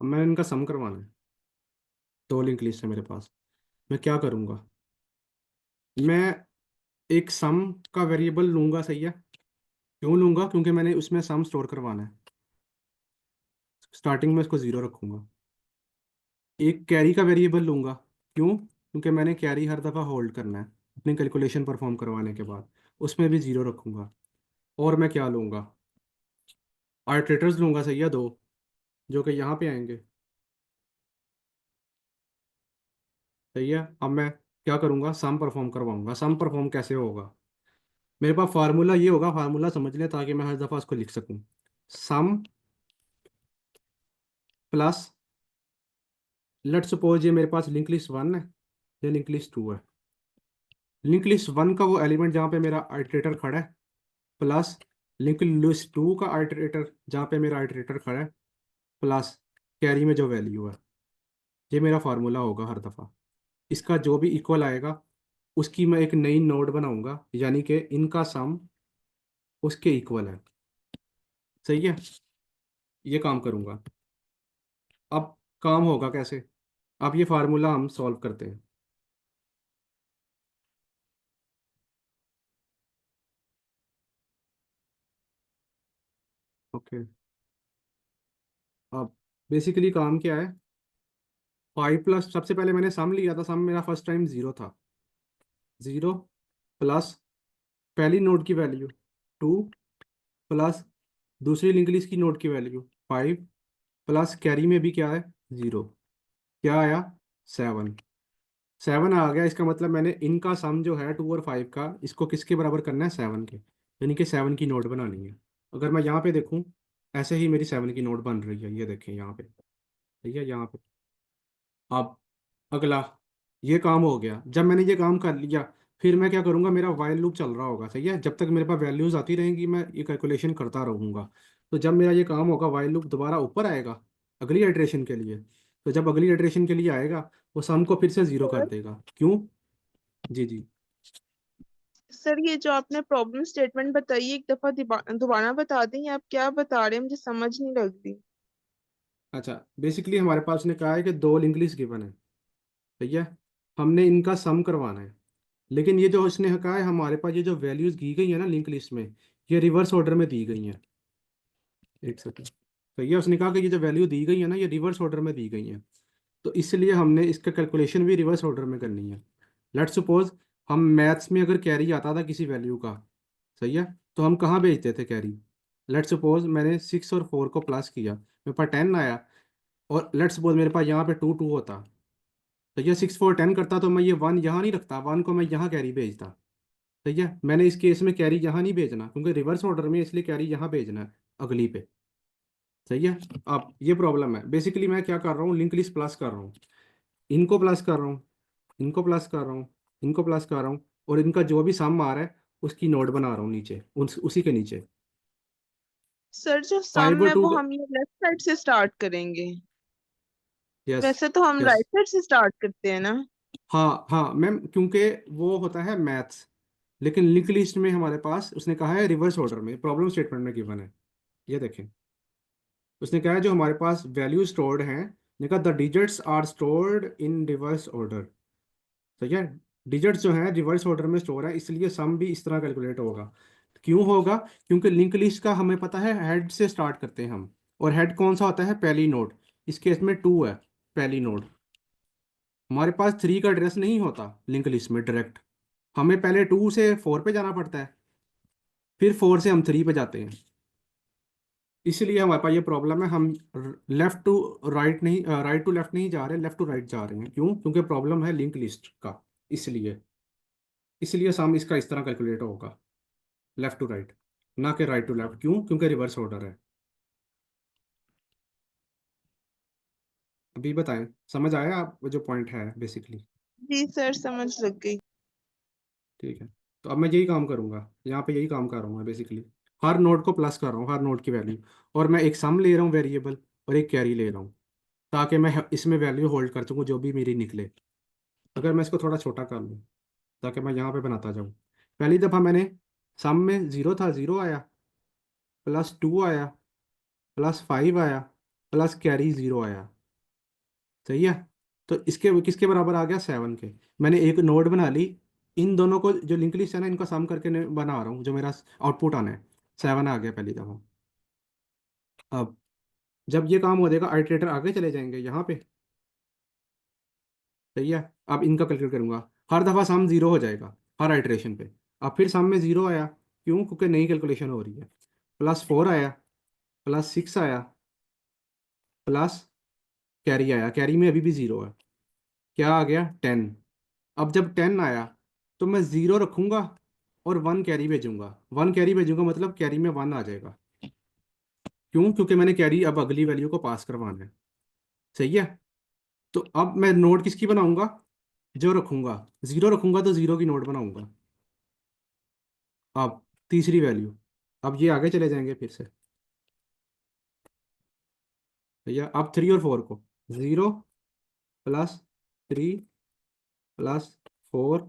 अब मैं इनका सम करवाना है, 2 लिंक लिस्ट है मेरे पास। मैं क्या करूँगा, मैं एक सम का वेरिएबल लूंगा, सही है। क्यों लूंगा, क्योंकि मैंने उसमें सम स्टोर करवाना है। स्टार्टिंग में उसको 0 रखूंगा। एक कैरी का वेरिएबल लूंगा, क्यों, क्योंकि मैंने कैरी हर दफ़ा होल्ड करना है अपनी कैलकुलेशन परफॉर्म करवाने के बाद, उसमें भी 0 रखूंगा। और मैं क्या लूंगा, आर्ट्रेटर्स लूंगा, सही है, 2, जो कि यहाँ पे आएंगे, सही है। अब मैं क्या करूंगा, सम परफॉर्म करवाऊंगा। सम परफॉर्म कैसे होगा, मेरे पास फार्मूला ये होगा, फार्मूला समझ लें ताकि मैं हर दफ़ा उसको लिख सकूं। सम प्लस, लेट्स सपोज ये मेरे पास लिंक लिस्ट 1 है, ये लिंक लिस्ट 2 है। लिंक लिस्ट 1 का वो एलिमेंट जहाँ पे मेरा आइटरेटर खड़ा है, प्लस लिंक लिस्ट 2 का आइटरेटर जहाँ पे मेरा आइटरेटर खड़ा है, प्लस कैरी में जो वैल्यू है। ये मेरा फार्मूला होगा हर दफ़ा। इसका जो भी इक्वल आएगा उसकी मैं एक नई नोड बनाऊंगा, यानी कि इनका सम उसके इक्वल है, सही है। ये काम करूंगा। अब काम होगा कैसे, अब ये फार्मूला हम सॉल्व करते हैं। ओके, अब बेसिकली काम क्या है, 5 प्लस, सबसे पहले मैंने सम लिया था, सम मेरा फर्स्ट टाइम 0 था। 0 प्लस पहली नोड की वैल्यू 2, प्लस दूसरी लिंक लिस्ट की नोड की वैल्यू 5, प्लस कैरी में भी क्या है, 0। क्या आया, 7। 7 आ गया, इसका मतलब मैंने इनका सम जो है 2 और 5 का, इसको किसके बराबर करना है, 7 के, यानी कि 7 की नोट बनानी है। अगर मैं यहाँ पे देखूँ, ऐसे ही मेरी 7 की नोट बन रही है, ये देखें यहाँ पे, ठीक है, यहाँ पे। अब अगला, ये काम हो गया। जब मैंने ये काम कर लिया, फिर मैं क्या करूँगा, मेरा वाइल लूप चल रहा होगा, सही है, जब तक मेरे पास वैल्यूज आती रहेंगी मैं ये कैलकुलेशन करता रहूँगा। तो जब मेरा ये काम होगा, वाइल लूप दोबारा ऊपर आएगा अगली इटरेशन के लिए। तो जब अगली इटरेशन के लिए आएगा, वो सम को फिर से 0 कर सर देगा, क्यों। जी जी। सर ये जो आपने प्रॉब्लम स्टेटमेंट बताई एक दफा दोबारा बता दें, आप क्या बता रहे हैं, मुझे समझ नहीं लग रही। अच्छा, बेसिकली हमारे पास उसने कहा है कि 2 लिंक लिस्ट गिवन है, ठीक है, हमने इनका सम करवाना है। लेकिन ये जो उसने कहा है, हमारे पास ये जो वैल्यूज दी गई है ना लिंक लिस्ट में, ये रिवर्स ऑर्डर में दी गई हैं। एक सेकंड, तो ये उसने कहा कि ये जो वैल्यू दी गई है ना, ये रिवर्स ऑर्डर में दी गई हैं। तो इसलिए हमने इसका कैलकुलेशन भी रिवर्स ऑर्डर में करनी है। लेट्स सपोज हम मैथ्स में अगर कैरी आता था किसी वैल्यू का, सही है, तो हम कहाँ भेजते थे कैरी। लेट्स सपोज मैंने 6 और 4 को प्लस किया, मेरे पास 10 आया, और लेट्स सपोज मेरे पास यहाँ पे 2 2 होता, तो ये 6 4 10 करता, तो मैं ये 1 यहाँ नहीं रखता, 1 को मैं यहाँ कैरी भेजता। ठीक है, मैंने इस केस में कैरी यहाँ नहीं भेजना क्योंकि रिवर्स ऑर्डर में, इसलिए कैरी यहाँ भेजना है अगली पे, सही है। अब ये प्रॉब्लम है, बेसिकली मैं क्या कर रहा हूँ, लिंक लिस्ट प्लस कर रहा हूँ, इनको प्लस कर रहा हूँ, इनको प्लस कर रहा हूँ, इनको प्लस कर रहा हूँ, और इनका जो भी सम आ रहा है उसकी नोट बना रहा हूँ नीचे, उसी के नीचे। सर जो फाइव सम और है टू वो हम ये लेफ्ट साइड से स्टार्ट करेंगे। यस। वैसे तो हम यस। राइट साइड से स्टार्ट करते हैं ना। हाँ हाँ मैम, क्योंकि वो होता है मैथ्स, लेकिन लिंक लिस्ट में हमारे पास उसने कहा है रिवर्स ऑर्डर में, प्रॉब्लम स्टेटमेंट में गिवन है। ये देखें, उसने कहा है जो हमारे पास वैल्यू स्टोर्ड हैं, ने कहा the digits are stored in reverse order. ठीक है, डिजिट्स जो है रिवर्स ऑर्डर में स्टोर है, इसलिए सम भी इस तरह कैलकुलेट होगा। क्यों होगा? क्योंकि लिंक लिस्ट का हमें पता है हेड से स्टार्ट करते हैं हम, और हेड कौन सा होता है? पहली नोड। इस केस में 2 है पहली नोड। हमारे पास 3 का एड्रेस नहीं होता लिंक लिस्ट में डायरेक्ट, हमें पहले 2 से 4 पे जाना पड़ता है, फिर 4 से हम 3 पे जाते हैं। इसलिए हमारे पास ये प्रॉब्लम है, हम लेफ्ट टू राइट नहीं, राइट टू लेफ्ट नहीं जा रहे, लेफ्ट टू राइट जा रहे हैं। क्यों? क्योंकि प्रॉब्लम है लिंक लिस्ट का। इसलिए इसलिए सम इसका इस तरह कैलकुलेट होगा, लेफ्ट टू राइट, ना कि राइट टू लेफ्ट। क्यों? क्योंकि रिवर्स ऑर्डर है। अभी बताएं, समझ आया आप जो पॉइंट है बेसिकली? जी सर, समझ लग गई। ठीक है, तो अब मैं यही काम करूंगा, यहाँ पे यही काम कर रहा हूँ मैं बेसिकली। हर नोड को प्लस कर रहा हूँ, हर नोड की वैल्यू, और मैं एक सम ले रहा हूँ वेरिएबल, और एक कैरी ले रहा हूँ, ताकि मैं इसमें वैल्यू होल्ड कर सकूँ जो भी मेरी निकले। अगर मैं इसको थोड़ा छोटा कर लूँ, ताकि मैं यहाँ पे बनाता जाऊँ। पहली दफ़ा मैंने सम में 0 था, 0 आया, +2 आया, +5 आया, प्लस कैरी 0 आया। सही है। तो इसके किसके बराबर आ गया? 7 के। मैंने एक नोड बना ली, इन दोनों को जो लिंक लिस्ट है ना, इनका सम करके बना रहा हूँ, जो मेरा आउटपुट आना है। 7 आ गया पहली दफ़ा। अब जब ये काम हो जाएगा, आइटरेटर आगे चले जाएंगे यहाँ पे। सही है। अब इनका कैलकुलेट करूंगा, हर दफ़ा सम 0 हो जाएगा हर आइटरेशन पे। अब फिर सम में 0 आया, क्यों? क्योंकि नई कैलकुलेशन हो रही है। +4 आया, +6 आया, प्लस कैरी आया, कैरी में अभी भी 0 है। क्या आ गया? 10। अब जब 10 आया, तो मैं 0 रखूंगा और 1 कैरी भेजूंगा। 1 कैरी भेजूंगा मतलब कैरी में 1 आ जाएगा। क्यों? क्योंकि मैंने कैरी अब अगली वैल्यू को पास करवाना है। सही है। तो अब मैं नोड किसकी बनाऊंगा? जो रखूंगा, 0 रखूंगा तो 0 की नोड बनाऊंगा। अब तीसरी वैल्यू, अब ये आगे चले जाएंगे फिर से। भैया अब 3 और 4 को, 0 +3 +4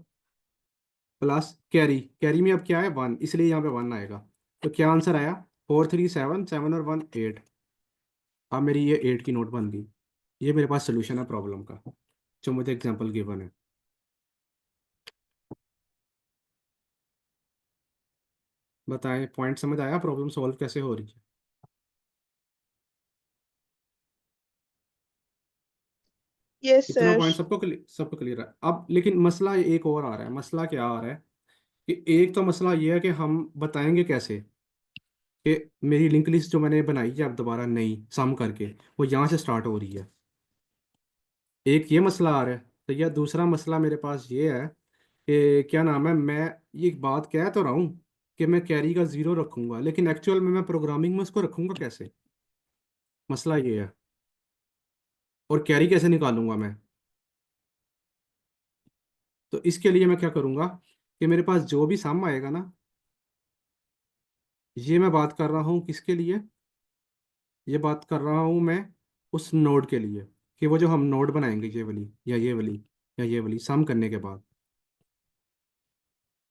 प्लस कैरी, कैरी में अब क्या है? 1, इसलिए यहाँ पे 1 आएगा। तो क्या आंसर आया? 4 3 7, 7 और 1 8। अब मेरी ये 8 की नोट बन गई। ये मेरे पास सोल्यूशन है प्रॉब्लम का, जो मुझे एग्जांपल गिवन है। बताएं, पॉइंट समझ आया? प्रॉब्लम सॉल्व कैसे हो रही है? यस इतना सर। पॉइंट सबको क्लियर है? अब लेकिन मसला एक और आ रहा है। मसला क्या आ रहा है कि एक तो मसला ये है कि हम बताएंगे कैसे कि मेरी लिंक लिस्ट जो मैंने बनाई है अब दोबारा नई सम करके, वो यहाँ से स्टार्ट हो रही है। एक ये मसला आ रहा है। तो यह दूसरा मसला मेरे पास ये है कि क्या नाम है, मैं ये बात कह तो रहा हूँ कि मैं कैरी का 0 रखूंगा, लेकिन एक्चुअल में मैं प्रोग्रामिंग में उसको रखूंगा कैसे? मसला ये है। और कैरी कैसे निकालूंगा मैं? तो इसके लिए मैं क्या करूंगा कि मेरे पास जो भी सम आएगा ना, ये मैं बात कर रहा हूँ किसके लिए? ये बात कर रहा हूँ मैं उस नोड के लिए, कि वो जो हम नोड बनाएंगे, ये वाली या ये वाली या ये वाली, सम करने के बाद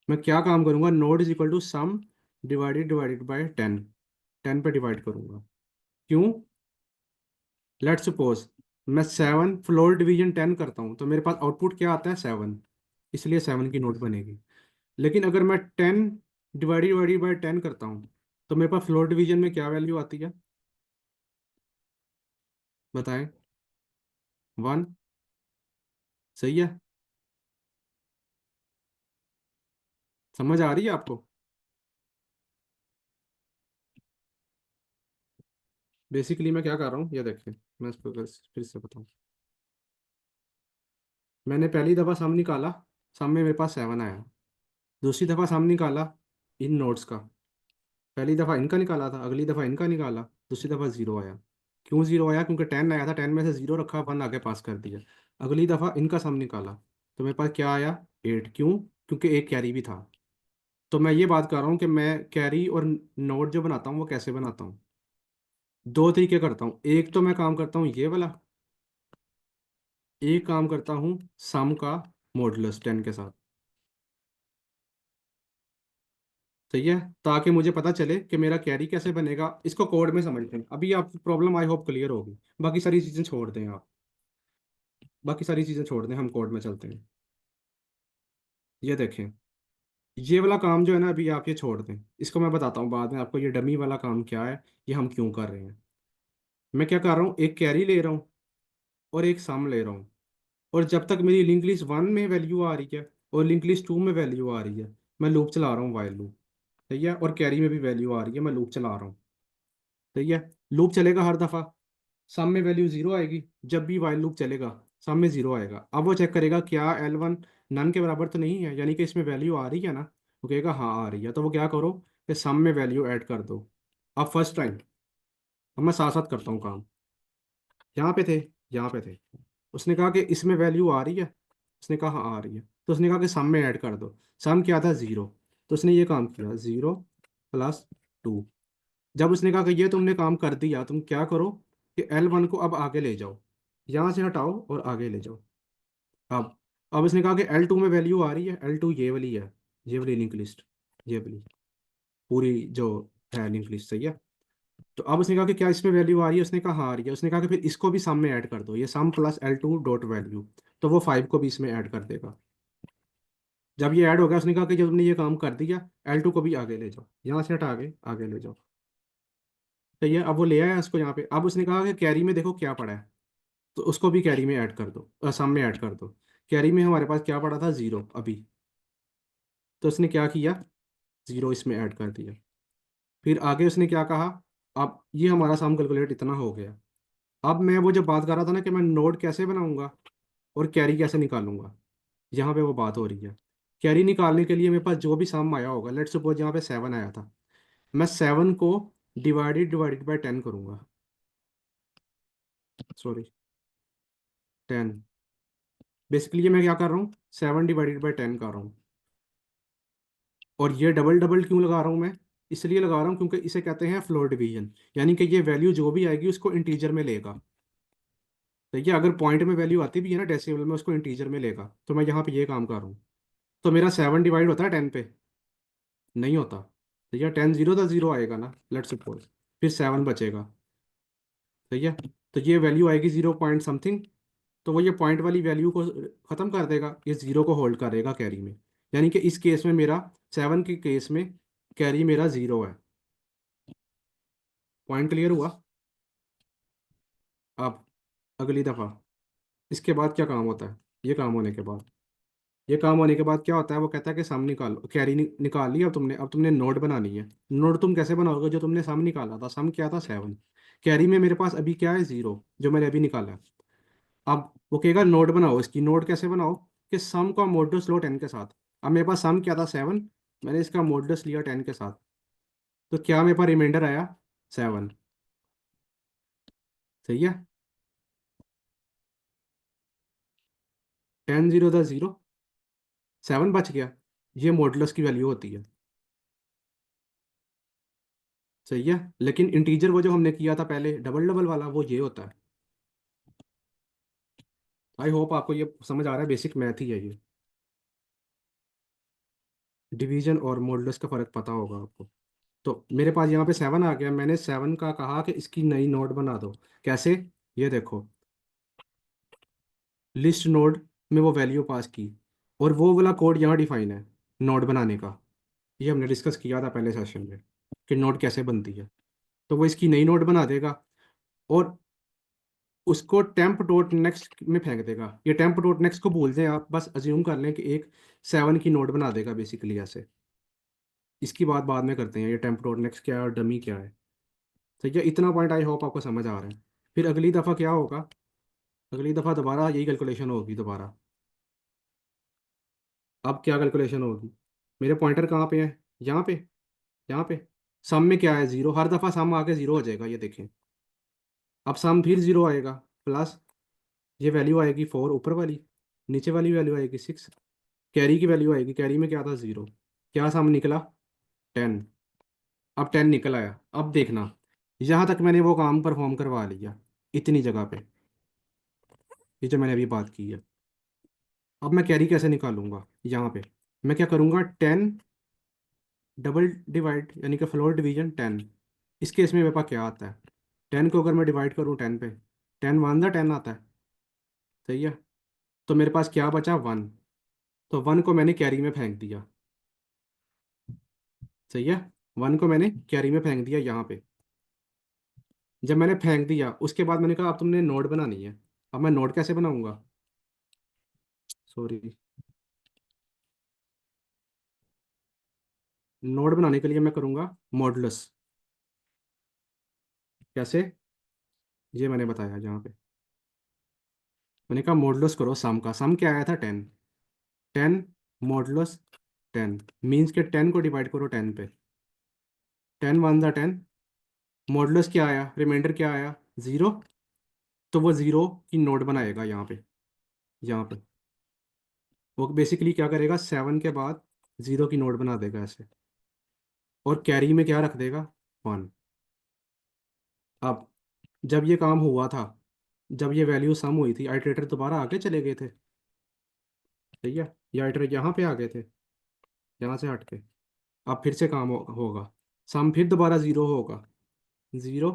मैं क्या काम करूंगा? Node is equal to sum divided divided by 10, 10 पे डिवाइड करूंगा। क्यों? लेट सपोज मैं 7 फ्लोर डिवीजन 10 करता हूँ, तो मेरे पास आउटपुट क्या आता है? 7। इसलिए 7 की नोट बनेगी। लेकिन अगर मैं 10 डिवाइडेड डिवाइडेड बाय 10 करता हूँ, तो मेरे पास फ्लोर डिवीजन में क्या वैल्यू आती है? बताएं। 1। सही है। समझ आ रही है आपको? बेसिकली मैं क्या कर रहा हूँ ये देखिए, मैं इसको फिर से बताऊँ। मैंने पहली दफ़ा सम निकाला, सम में मेरे पास 7 आया। दूसरी दफ़ा सम निकाला इन नोट्स का, पहली दफ़ा इनका निकाला था, अगली दफ़ा इनका निकाला, दूसरी दफ़ा 0 आया। क्यों 0 आया? क्योंकि 10 आया था, 10 में से 0 रखा, 1 आगे पास कर दिया। अगली दफ़ा इनका सम निकाला, तो मेरे पास क्या आया? 8। क्यों? क्योंकि एक कैरी भी था। तो मैं ये बात कर रहा हूँ कि मैं कैरी और नोट जो बनाता हूँ वो कैसे बनाता हूँ। दो तरीके करता हूँ। एक तो मैं काम करता हूँ ये वाला, एक काम करता हूँ सम का मॉडुलस 10 के साथ। सही है, ताकि मुझे पता चले कि मेरा कैरी कैसे बनेगा। इसको कोड में समझते हैं। अभी आपकी प्रॉब्लम आई होप क्लियर होगी। बाकी सारी चीज़ें छोड़ दें आप, बाकी सारी चीज़ें छोड़ दें, हम कोड में चलते हैं। ये देखें, ये वाला काम जो है ना, अभी आप ये छोड़ दें। इसको मैं बताता हूँ बाद में आपको, ये डमी वाला काम क्या है, ये हम क्यों कर रहे हैं। मैं क्या कर रहा हूँ, एक कैरी ले रहा हूँ और एक सम ले रहा हूँ। और जब तक मेरी लिंक लिस्ट 1 में वैल्यू आ रही है और लिंक लिस्ट 2 में वैल्यू आ रही है, मैं लूप चला रहा हूँ, वाइल लूप। सही है, और कैरी में भी वैल्यू आ रही है, मैं लूप चला रहा हूँ। सही है, लूप चलेगा हर दफ़ा। सम में वैल्यू जीरो आएगी जब भी वाइल लूप चलेगा। सम में जीरो आएगा। अब वो चेक करेगा क्या L1 नन के बराबर तो नहीं है, यानी कि इसमें वैल्यू आ रही है ना। वो कहेगा हाँ आ रही है, तो वो क्या करो कि सम में वैल्यू ऐड कर दो। अब फर्स्ट टाइम, अब मैं साथ साथ करता हूँ काम। यहाँ पे थे, यहाँ पे थे। उसने कहा कि इसमें वैल्यू आ रही है। उसने कहा हाँ आ रही है। तो उसने कहा कि सम में ऐड कर दो। सम क्या था, ज़ीरो। तो उसने ये काम किया, 0 + 2। जब उसने कहा कि ये तुमने काम कर दिया, तुम क्या करो कि L1 को अब आगे ले जाओ। यहाँ से हटाओ और आगे ले जाओ। अब अब उसने कहा कि L2 में वैल्यू आ रही है। L2 ये वाली है, ये वाली लिंक लिस्ट, ये वाली पूरी जो है लिंक लिस्ट। सही है। तो अब उसने कहा कि क्या इसमें वैल्यू आ रही है। उसने कहा हाँ आ रही है। उसने कहा कि फिर इसको भी सम में ऐड कर दो, ये सम प्लस L2 डॉट वैल्यू। तो वो 5 को भी इसमें ऐड कर देगा। जब ये ऐड हो गया, उसने कहा कि जब तुमने ये काम कर दिया, L2 को भी आगे ले जाओ, यहाँ से हटा के आगे ले जाओ। तो ये अब वो ले आया इसको यहाँ पे। अब उसने कहा कि कैरी में देखो क्या पड़ा है, तो उसको भी कैरी में ऐड कर दो, सम में ऐड कर दो। कैरी में हमारे पास क्या पड़ा था, जीरो अभी। तो उसने क्या किया, जीरो इसमें ऐड कर दिया। फिर आगे उसने क्या कहा, अब ये हमारा सम कैलकुलेट इतना हो गया। अब मैं वो जो बात कर रहा था ना कि मैं नोड कैसे बनाऊंगा और कैरी कैसे निकालूंगा, यहाँ पे वो बात हो रही है। कैरी निकालने के लिए मेरे पास जो भी सम आया होगा, लेट्स सपोज यहाँ पे 7 आया था, मैं 7 को डिवाइडेड डिवाइडेड बाई 10 करूंगा। सॉरी, 10। बेसिकली ये मैं क्या कर रहा हूँ, 7 ÷ 10 कर रहा हूँ। और ये डबल डबल क्यों लगा रहा हूँ मैं, इसलिए लगा रहा हूँ क्योंकि इसे कहते हैं फ्लोर डिवीजन। यानी कि ये वैल्यू जो भी आएगी उसको इंटीजर में लेगा। तो ये अगर पॉइंट में वैल्यू आती भी है ना डेसिमल में, उसको इंटीजर में लेगा। तो मैं यहाँ पे ये काम कर रहा हूँ। तो मेरा 7 डिवाइड होता है 10 पे, नहीं होता। तो यह 10 जीरो था, जीरो आएगा ना, लेट्स सपोज। फिर 7 बचेगा। सही है। तो ये वैल्यू आएगी 0 पॉइंट समथिंग। तो वो ये पॉइंट वाली वैल्यू को ख़त्म कर देगा, ये ज़ीरो को होल्ड करेगा कैरी में। यानी कि इस केस में मेरा, 7 के केस में कैरी मेरा ज़ीरो है। पॉइंट क्लियर हुआ। अब अगली दफ़ा इसके बाद क्या काम होता है, ये काम होने के बाद, ये काम होने के बाद क्या होता है, वो कहता है कि सम निकालो। कैरी निकाल ली। अब तुमने नोट बनानी है। नोट तुम कैसे बनाओगे, जो तुमने सम निकाला था, सम क्या था 7। कैरी में मेरे पास अभी क्या है, ज़ीरो, जो मैंने अभी निकाला है। अब वो कहेगा नोट बनाओ। इसकी नोट कैसे बनाओ, कि सम का मॉडुलस लो 10 के साथ। अब मेरे पास सम क्या था, 7। मैंने इसका मॉडुलस लिया 10 के साथ। तो क्या मेरे पास रिमाइंडर आया, 7। सही है। 10 जीरो था ज़ीरो, 7 बच गया। ये मॉडुलस की वैल्यू होती है। सही है। लेकिन इंटीजर वो जो हमने किया था पहले डबल डबल वाला, वो ये होता है। आई होप आपको ये समझ आ रहा है, बेसिक मैथ ही है ये। डिवीजन और मॉडुलस का फ़र्क पता होगा आपको। तो मेरे पास यहाँ पे 7 आ गया। मैंने 7 का कहा कि इसकी नई नोड बना दो। कैसे, ये देखो, लिस्ट नोड में वो वैल्यू पास की, और वो वाला कोड यहाँ डिफाइन है नोड बनाने का। ये हमने डिस्कस किया था पहले सेशन में कि नोड कैसे बनती है। तो वो इसकी नई नोड बना देगा और उसको टेम्प डॉट नेक्स्ट में फेंक देगा। ये टेम्प डॉट नेक्स्ट को भूल जाए आप, बस अज्यूम कर लें कि एक 7 की नोड बना देगा बेसिकली ऐसे। इसकी बात बाद में करते हैं, ये टेम्प डॉट नेक्स्ट क्या है और डमी क्या है। तो ये इतना पॉइंट आई होप आपको समझ आ रहा है। फिर अगली दफ़ा क्या होगा, अगली दफ़ा दोबारा यही कैलकुलेशन होगी दोबारा। अब क्या कैलकुलेशन होगी, मेरे पॉइंटर कहाँ पे है, यहाँ पे, यहाँ पे। सम में क्या है, जीरो। हर दफ़ा सम आके जीरो हो जाएगा, ये देखें। अब सम फिर जीरो आएगा, प्लस ये वैल्यू आएगी 4 ऊपर वाली, नीचे वाली वैल्यू आएगी 6। कैरी की वैल्यू आएगी, कैरी में क्या था, जीरो। क्या सम निकला, 10। अब 10 निकल आया। अब देखना, यहाँ तक मैंने वो काम परफॉर्म करवा लिया, इतनी जगह पे। ये जो मैंने अभी बात की है। अब मैं कैरी कैसे निकालूंगा यहाँ पे? मैं क्या करूँगा, 10 डबल डिवाइड यानी कि फ्लोर डिवीजन 10। इस केस में मेरे पास क्या आता है, 10 को अगर मैं डिवाइड करूँ 10 पे, 10 वन ज़ा 10 आता है। सही है। तो मेरे पास क्या बचा, 1। तो 1 को मैंने कैरी में फेंक दिया। सही है। 1 को मैंने कैरी में फेंक दिया यहाँ पे। जब मैंने फेंक दिया उसके बाद मैंने कहा अब तुमने नोट बनानी है। अब मैं नोट कैसे बनाऊंगा, सॉरी, नोट बनाने के लिए मैं करूंगा मॉडुलस। कैसे, ये मैंने बताया जहाँ पे। मैंने कहा मॉडुलस करो सम का। सम क्या आया था, 10। 10 मॉडुलस 10 मीन्स के 10 को डिवाइड करो 10 पे। 10 वन ज़ा 10। मॉडुलस क्या आया, रिमाइंडर क्या आया, 0। तो वो 0 की नोट बनाएगा यहाँ पे। यहाँ पे वो बेसिकली क्या करेगा, 7 के बाद 0 की नोट बना देगा ऐसे। और कैरी में क्या रख देगा, 1। अब जब ये काम हुआ था, जब ये वैल्यू सम हुई थी, आइटरेटर दोबारा आगे चले गए थे। सही है। ये आइटरेटर यहाँ पे आ गए थे, यहाँ से हट के। अब फिर से काम होगा। सम फिर दोबारा 0 होगा। 0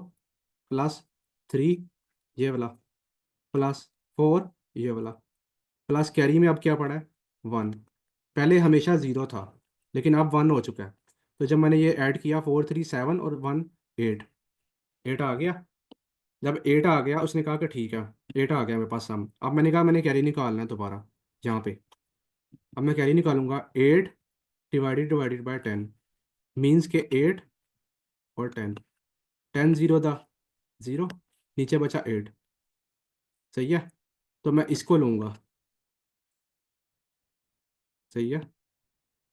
प्लस 3 ये वाला, प्लस 4 ये वाला, प्लस कैरी में अब क्या पड़ा है, 1। पहले हमेशा 0 था, लेकिन अब 1 हो चुका है। तो जब मैंने ये ऐड किया, 4 3 7 और 1 8, 8 आ गया। जब 8 आ गया उसने कहा कि ठीक है, 8 आ गया मेरे पास सम। अब मैंने कहा मैंने कैरी निकालना है दोबारा यहाँ पे। अब मैं कैरी निकालूंगा, 8 डिवाइडेड डिवाइडेड बाय 10 मीन्स के 8 और 10। 10 0 दा 0, नीचे बचा 8। सही है। तो मैं इसको लूंगा। सही है।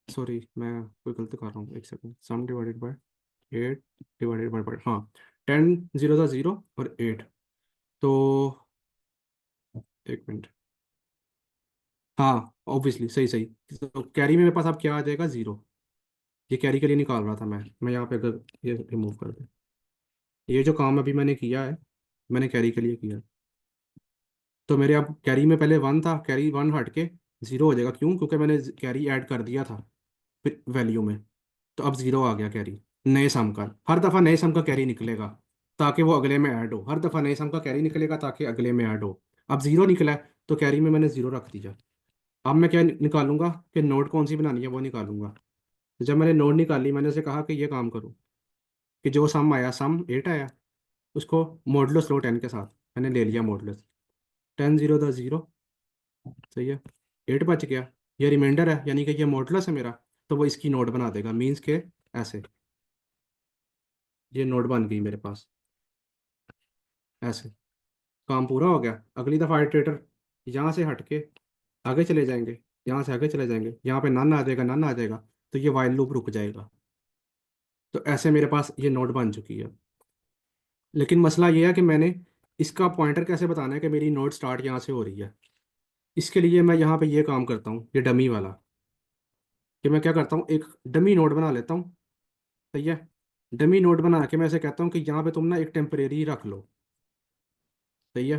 सॉरी, मैं कोई गलती कर रहा हूँ, एक second. Some divided by 8 divided by, हाँ, 10 0 दा 0 और 8। तो एक मिनट, हाँ ऑब्वियसली सही सही। तो कैरी में मेरे पास अब क्या आ जाएगा, 0। ये कैरी के लिए निकाल रहा था मैं यहाँ पे अगर ये रिमूव कर दूँ, ये जो काम अभी मैंने किया है, मैंने कैरी के लिए किया है। तो मेरे अब कैरी में पहले 1 था, कैरी 1 हट के 0 हो जाएगा। क्यों, क्योंकि मैंने कैरी ऐड कर दिया था फिर वैल्यू में। तो अब 0 आ गया कैरी नए सम का। हर दफ़ा नए सम का कैरी निकलेगा ताकि वो अगले में ऐड हो। हर दफ़ा नए सम का कैरी निकलेगा ताकि अगले में ऐड हो। अब 0 निकला है तो कैरी में मैंने 0 रख दिया। अब मैं क्या निकालूंगा कि नोट कौन सी बनानी है वो निकालूंगा। तो जब मैंने नोट निकाली, मैंने उसे कहा कि ये काम करो कि जो सम आया, सम 8 आया, उसको मॉडुलस लो 10 के साथ। मैंने ले लिया मॉडुलस, 10 0 द 0। सही है। 8 बच गया, ये रिमाइंडर है यानी कि ये मॉडुलस है मेरा। तो वो इसकी नोट बना देगा मीन्स के ऐसे। ये नोट बन गई मेरे पास ऐसे। काम पूरा हो गया। अगली दफ़ा आइटरेटर यहाँ से हट के आगे चले जाएंगे, यहाँ से आगे चले जाएंगे, यहाँ पे नन आ जाएगा, नन आ जाएगा। तो ये वाइल लूप रुक जाएगा। तो ऐसे मेरे पास ये नोट बन चुकी है। लेकिन मसला ये है कि मैंने इसका पॉइंटर कैसे बताना है कि मेरी नोट स्टार्ट यहाँ से हो रही है। इसके लिए मैं यहाँ पे ये काम करता हूँ, ये डमी वाला, कि मैं क्या करता हूँ, एक डमी नोट बना लेता हूँ। सही है। डमी नोट बना के मैं ऐसे कहता हूँ कि यहाँ पे तुम ना एक टेम्परेरी रख लो। सही है।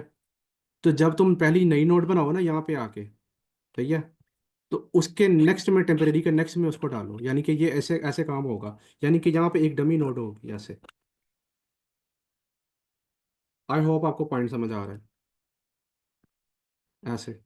तो जब तुम पहली नई नोट बनाओ ना यहाँ पे आके, सही है, तो उसके नेक्स्ट में, टेम्परेरी के नेक्स्ट में उसको डालो, यानी कि ये ऐसे ऐसे काम होगा। यानी कि यहाँ पे एक डमी नोट होगी ऐसे। आई होप आपको पॉइंट समझ आ रहा है। ऐसे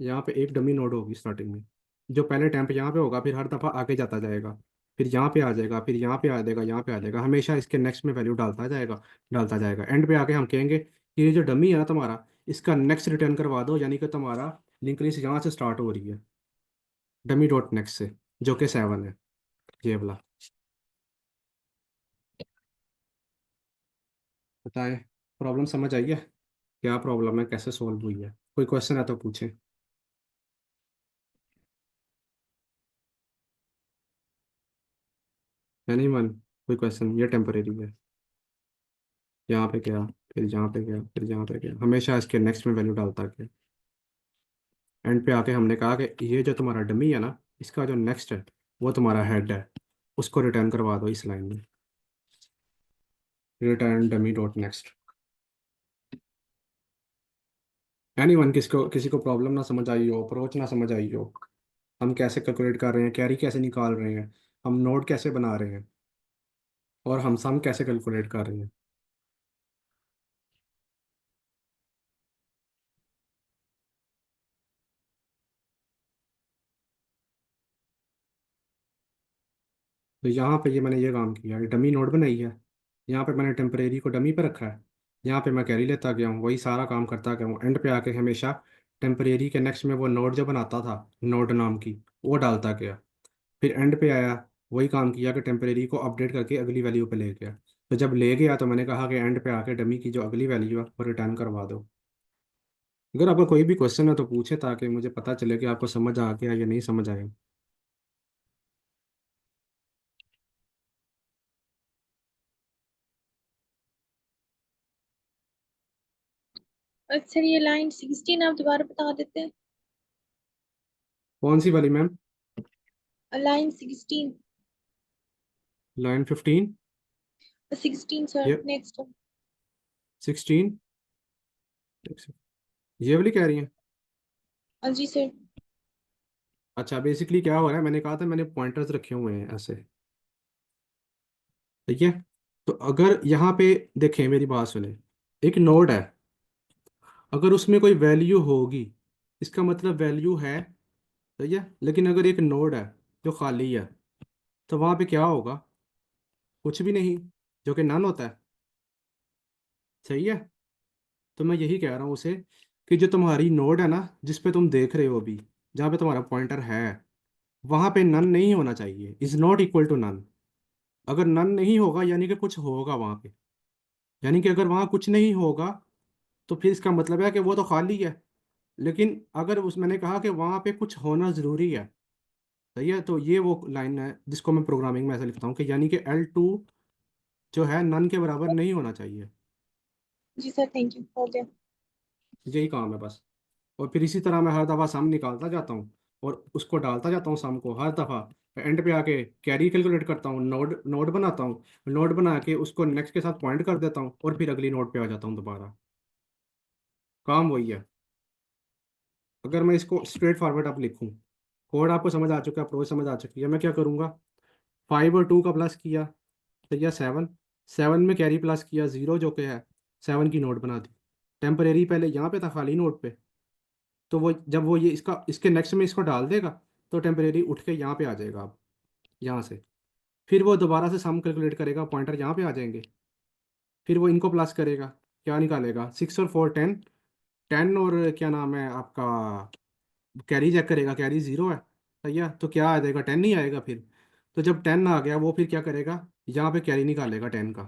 यहाँ पे एक डमी नोड होगी स्टार्टिंग में, जो पहले टेम्प यहाँ पे होगा, फिर हर दफ़ा आगे जाता जाएगा, फिर यहाँ पे आ जाएगा, फिर यहाँ पे आ जाएगा, यहाँ पे आ जाएगा, हमेशा इसके नेक्स्ट में वैल्यू डालता जाएगा, डालता जाएगा। एंड पे आके हम कहेंगे कि ये जो डमी है ना तुम्हारा, इसका नेक्स्ट रिटर्न करवा दो, यानी कि तुम्हारा लिंक लिस्ट यहाँ से स्टार्ट हो रही है, डमी डॉट नेक्स्ट से, जो कि 7 है, ये वाला। बताएं, प्रॉब्लम समझ आई है? क्या प्रॉब्लम है, कैसे सोल्व हुई है? कोई क्वेश्चन है तो पूछें। है नहीं मन, कोई क्वेश्चन? ये टेम्परेरी है, यहाँ पे गया, फिर यहाँ पे गया, फिर यहाँ पे गया, हमेशा इसके नेक्स्ट में वैल्यू डालता गया। एंड पे आके हमने कहा कि ये जो तुम्हारा डमी है ना, इसका जो नेक्स्ट है वो तुम्हारा हेड है, उसको रिटर्न करवा दो इस लाइन में, return dummy dot next. Anyone, किसको किसी को प्रॉब्लम ना समझ आई हो, अप्रोच ना समझ आई हो, हम कैसे कैलकुलेट कर रहे हैं, कैरी कैसे निकाल रहे हैं, हम नोड कैसे बना रहे हैं, और हम सम कैसे कैलकुलेट कर रहे हैं। तो यहाँ पे ये मैंने ये काम किया, ये डमी नोड बनाई है। यहाँ पे मैंने टेम्परेरी को डमी पे रखा है। यहाँ पे मैं कैरी लेता गया हूँ, वही सारा काम करता गया हूँ। एंड पे आके हमेशा टेम्परेरी के नेक्स्ट में वो नोड जो बनाता था नोड नाम की, वो डालता गया। फिर एंड पे आया, वही काम किया कि टेम्परेरी को अपडेट करके अगली वैल्यू पे ले गया। तो जब ले गया तो मैंने कहा कि एंड पे आके डमी की जो अगली वैल्यू है वो रिटर्न करवा दो। अगर आपका कोई भी क्वेश्चन है तो पूछे, ताकि मुझे पता चले कि आपको समझ आ गया या नहीं समझ आया। अच्छा, ये लाइन 16 आप दोबारा बता देते हैं। कौन सी वाली मैम? लाइन 16। लाइन 15? 16 सर, ये नेक्स्ट। 16? ये वाली कह रही हैं? हाँ जी सर। अच्छा, बेसिकली क्या हो रहा है, मैंने कहा था मैंने पॉइंटर्स रखे हुए हैं ऐसे, ठीक है। तो अगर यहाँ पे देखें, मेरी बात सुने, एक नोड है, अगर उसमें कोई वैल्यू होगी, इसका मतलब वैल्यू है, सही है। लेकिन अगर एक नोड है जो खाली है, तो वहाँ पे क्या होगा? कुछ भी नहीं, जो कि नन होता है, सही है। तो मैं यही कह रहा हूँ उसे, कि जो तुम्हारी नोड है ना, जिस पे तुम देख रहे हो अभी, जहाँ पे तुम्हारा पॉइंटर है, वहाँ पे नन नहीं होना चाहिए, is not equal to none. अगर नन नहीं होगा यानी कि कुछ होगा वहाँ पे, यानी कि अगर वहाँ कुछ नहीं होगा, तो फिर इसका मतलब है कि वो तो खाली है। लेकिन अगर उस मैंने कहा कि वहाँ पे कुछ होना ज़रूरी है, सही है, तो ये वो लाइन है जिसको मैं प्रोग्रामिंग में ऐसा लिखता हूँ कि यानी कि L2 जो है नन के बराबर नहीं होना चाहिए। जी सर, थैंक यू, हो गया। यही काम है बस। और फिर इसी तरह मैं हर दफ़ा सम निकालता जाता हूँ, और उसको डालता जाता हूँ सम को हर दफ़ा। एंड पे आके कैरी कैलकुलेट करता हूँ, नोड नोड बनाता हूँ, नोड बना के उसको नेक्स्ट के साथ पॉइंट कर देता हूँ, और फिर अगली नोड पे आ जाता हूँ दोबारा। काम वही है। अगर मैं इसको स्ट्रेट फॉरवर्ड अब लिखूँ, कोड आपको समझ आ चुका है, अप्रोच समझ आ चुकी है, मैं क्या करूँगा? 5 और 2 का प्लस किया, तो यह 7। 7 में कैरी प्लस किया, 0 जो कि है, 7 की नोट बना दी। टेम्परेरी पहले यहाँ पे था खाली नोट पे, तो वो जब वो ये इसका इसके नेक्स्ट में इसको डाल देगा, तो टेम्परेरी उठ के यहाँ पे आ जाएगा अब, यहाँ से। फिर वो दोबारा से सम कैलकुलेट करेगा, पॉइंटर यहाँ पे आ जाएंगे। फिर वो इनको प्लस करेगा, क्या निकालेगा? 6 और 4 10। 10 और क्या नाम है आपका, कैरी चेक करेगा, कैरी 0 है, सही है, तो क्या आ जाएगा? 10 नहीं आएगा फिर। तो जब 10 आ गया, वो फिर क्या करेगा? यहाँ पे कैरी निकालेगा 10 का।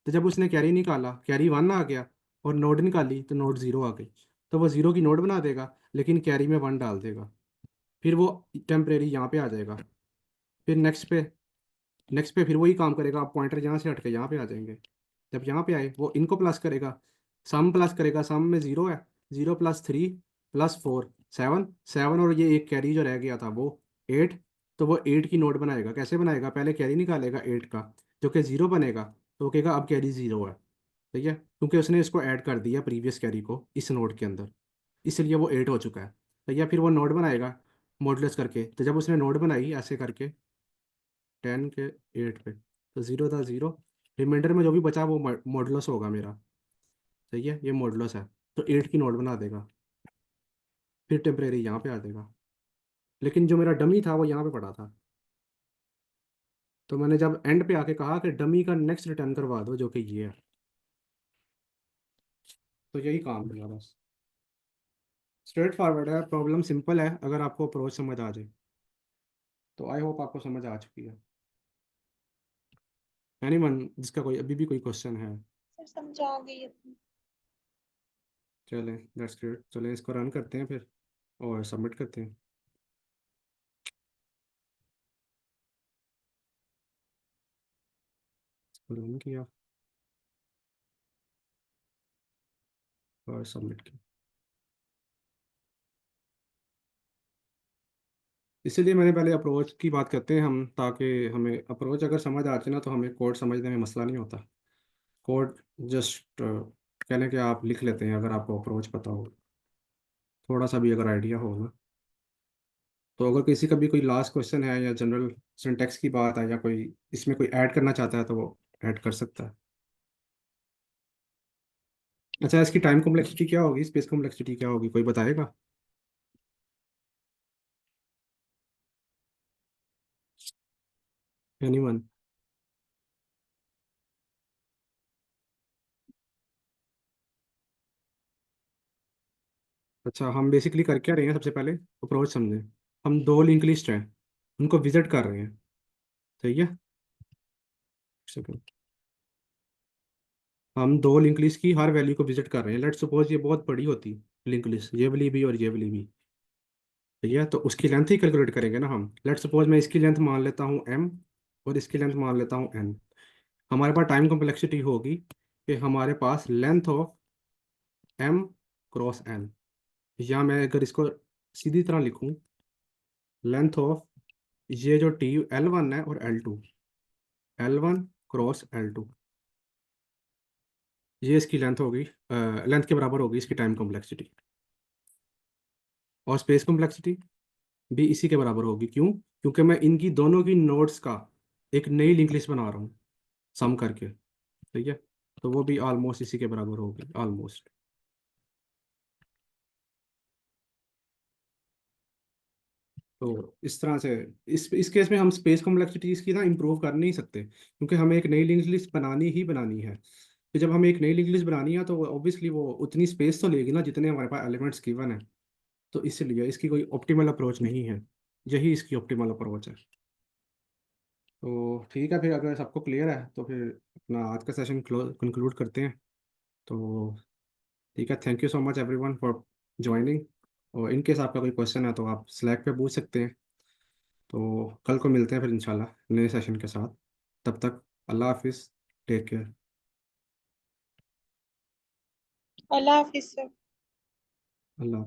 तो जब उसने कैरी निकाला, कैरी 1 आ गया, और नोड निकाली तो नोड 0 आ गई। तो वो 0 की नोड बना देगा, लेकिन कैरी में 1 डाल देगा। फिर वो टेम्परेरी यहाँ पे आ जाएगा। फिर नेक्स्ट पे फिर वही काम करेगा, आप पॉइंटर यहाँ से हट के यहाँ पे आ जाएंगे। जब यहाँ पे आए, वो इनको प्लस करेगा, सम प्लस करेगा, सम में 0 है, 0 + 3 + 4 7। 7 और ये एक कैरी जो रह गया था वो 8। तो वो 8 की नोट बनाएगा। कैसे बनाएगा? पहले कैरी निकालेगा 8 का, जो कि 0 बनेगा, तो वो कहेगा अब कैरी 0 है, ठीक है, क्योंकि उसने इसको ऐड कर दिया प्रीवियस कैरी को इस नोड के अंदर, इसलिए वो 8 हो चुका है। तो या फिर वो नोड बनाएगा मॉडुलस करके, तो जब उसने नोड बनाई ऐसे करके 10 के 8 पे, तो 0 था 0, रिमाइंडर में जो भी बचा वो मॉडुलस होगा मेरा, सही है, ये मॉडुलस है। तो 8 की नोट बना देगा, फिर टेम्परेरी यहाँ पे आ जाएगा। लेकिन जो मेरा डमी था वो यहाँ पे पड़ा था, तो मैंने जब एंड पे आके कहा कि डमी का नेक्स्ट रिटर्न करवा दो, जो कि ये है, तो यही काम किया बस। स्ट्रेट फॉरवर्ड है, प्रॉब्लम सिंपल है, अगर आपको अप्रोच समझ आ जाए तो। आई होप आपको समझ आ चुकी है। एनीवन जिसका कोई अभी भी कोई क्वेश्चन है? सर समझ आ गई अपनी। चलें, दैट्स ग्रेट, चलें इसको रन करते हैं फिर, और सबमिट करते हैं। इसको रन किया और सबमिट किया। इसीलिए मैंने पहले अप्रोच की बात करते हैं हम, ताकि हमें अप्रोच अगर समझ आ जाए ना, तो हमें कोड समझने में मसला नहीं होता। कोड जस्ट कहने के आप लिख लेते हैं अगर आपको अप्रोच पता हो। थोड़ा सा भी अगर आइडिया हो ना। तो अगर किसी का भी कोई लास्ट क्वेश्चन है या जनरल सिंटेक्स की बात है या कोई इसमें कोई ऐड करना चाहता है तो वो ऐड कर सकता है। अच्छा, इसकी टाइम कॉम्प्लेक्सिटी क्या होगी, स्पेस कॉम्प्लेक्सिटी क्या होगी, कोई बताएगा? एनीवन? अच्छा, हम बेसिकली कर क्या रहे हैं, सबसे पहले अप्रोच समझें। हम दो लिंक लिस्ट हैं, उनको विजिट कर रहे हैं। सही है। सेकंड, हम दो लिंक लिस्ट की हर वैल्यू को विजिट कर रहे हैं। लेट्स सपोज ये बहुत बड़ी होती लिंक लिस्ट, ये वाली भी और ये वाली भी। ठीक है, तो उसकी लेंथ ही कैलकुलेट करेंगे ना हम। लेट्स सपोज मैं इसकी लेंथ मान लेता हूँ m और इसकी लेंथ मान लेता हूँ n। हमारे पास टाइम कॉम्प्लेक्सिटी होगी कि हमारे पास length of m cross n, या मैं अगर इसको सीधी तरह लिखूं, लेंथ ऑफ ये जो टी L1 है और L1 क्रॉस L2, ये इसकी लेंथ होगी, लेंथ के बराबर होगी इसकी टाइम कॉम्प्लेक्सिटी। और स्पेस कॉम्प्लेक्सिटी भी इसी के बराबर होगी। क्यों? क्योंकि मैं इनकी दोनों की नोड्स का एक नई लिंक लिस्ट बना रहा हूँ सम करके। ठीक है, तो वो भी ऑलमोस्ट इसी के बराबर होगी, ऑलमोस्ट। तो इस तरह से इस केस में हम स्पेस कॉम्प्लेक्सिटीज की ना इम्प्रूव कर नहीं सकते, क्योंकि हमें एक नई लिंक लिस्ट बनानी ही बनानी है। तो जब हमें एक नई लिंक लिस्ट बनानी है तो ऑब्वियसली वो उतनी स्पेस तो लेगी ना जितने हमारे पास एलिमेंट्स गिवन है। तो इसलिए इसकी कोई ऑप्टिमल अप्रोच नहीं है, यही इसकी ऑप्टिमल अप्रोच है। तो ठीक है, फिर अगर सबको क्लियर है तो फिर अपना आज का सेशन कंक्लूड करते हैं। तो ठीक है, thank you so much everyone for joining. और इन केस आपका कोई क्वेश्चन है तो आप स्लैक पे पूछ सकते हैं। तो कल को मिलते हैं फिर इंशाल्लाह नए सेशन के साथ। तब तक अल्लाह हाफिज़, टेक केयर। अल्लाह हाफिज सर। अल्लाह।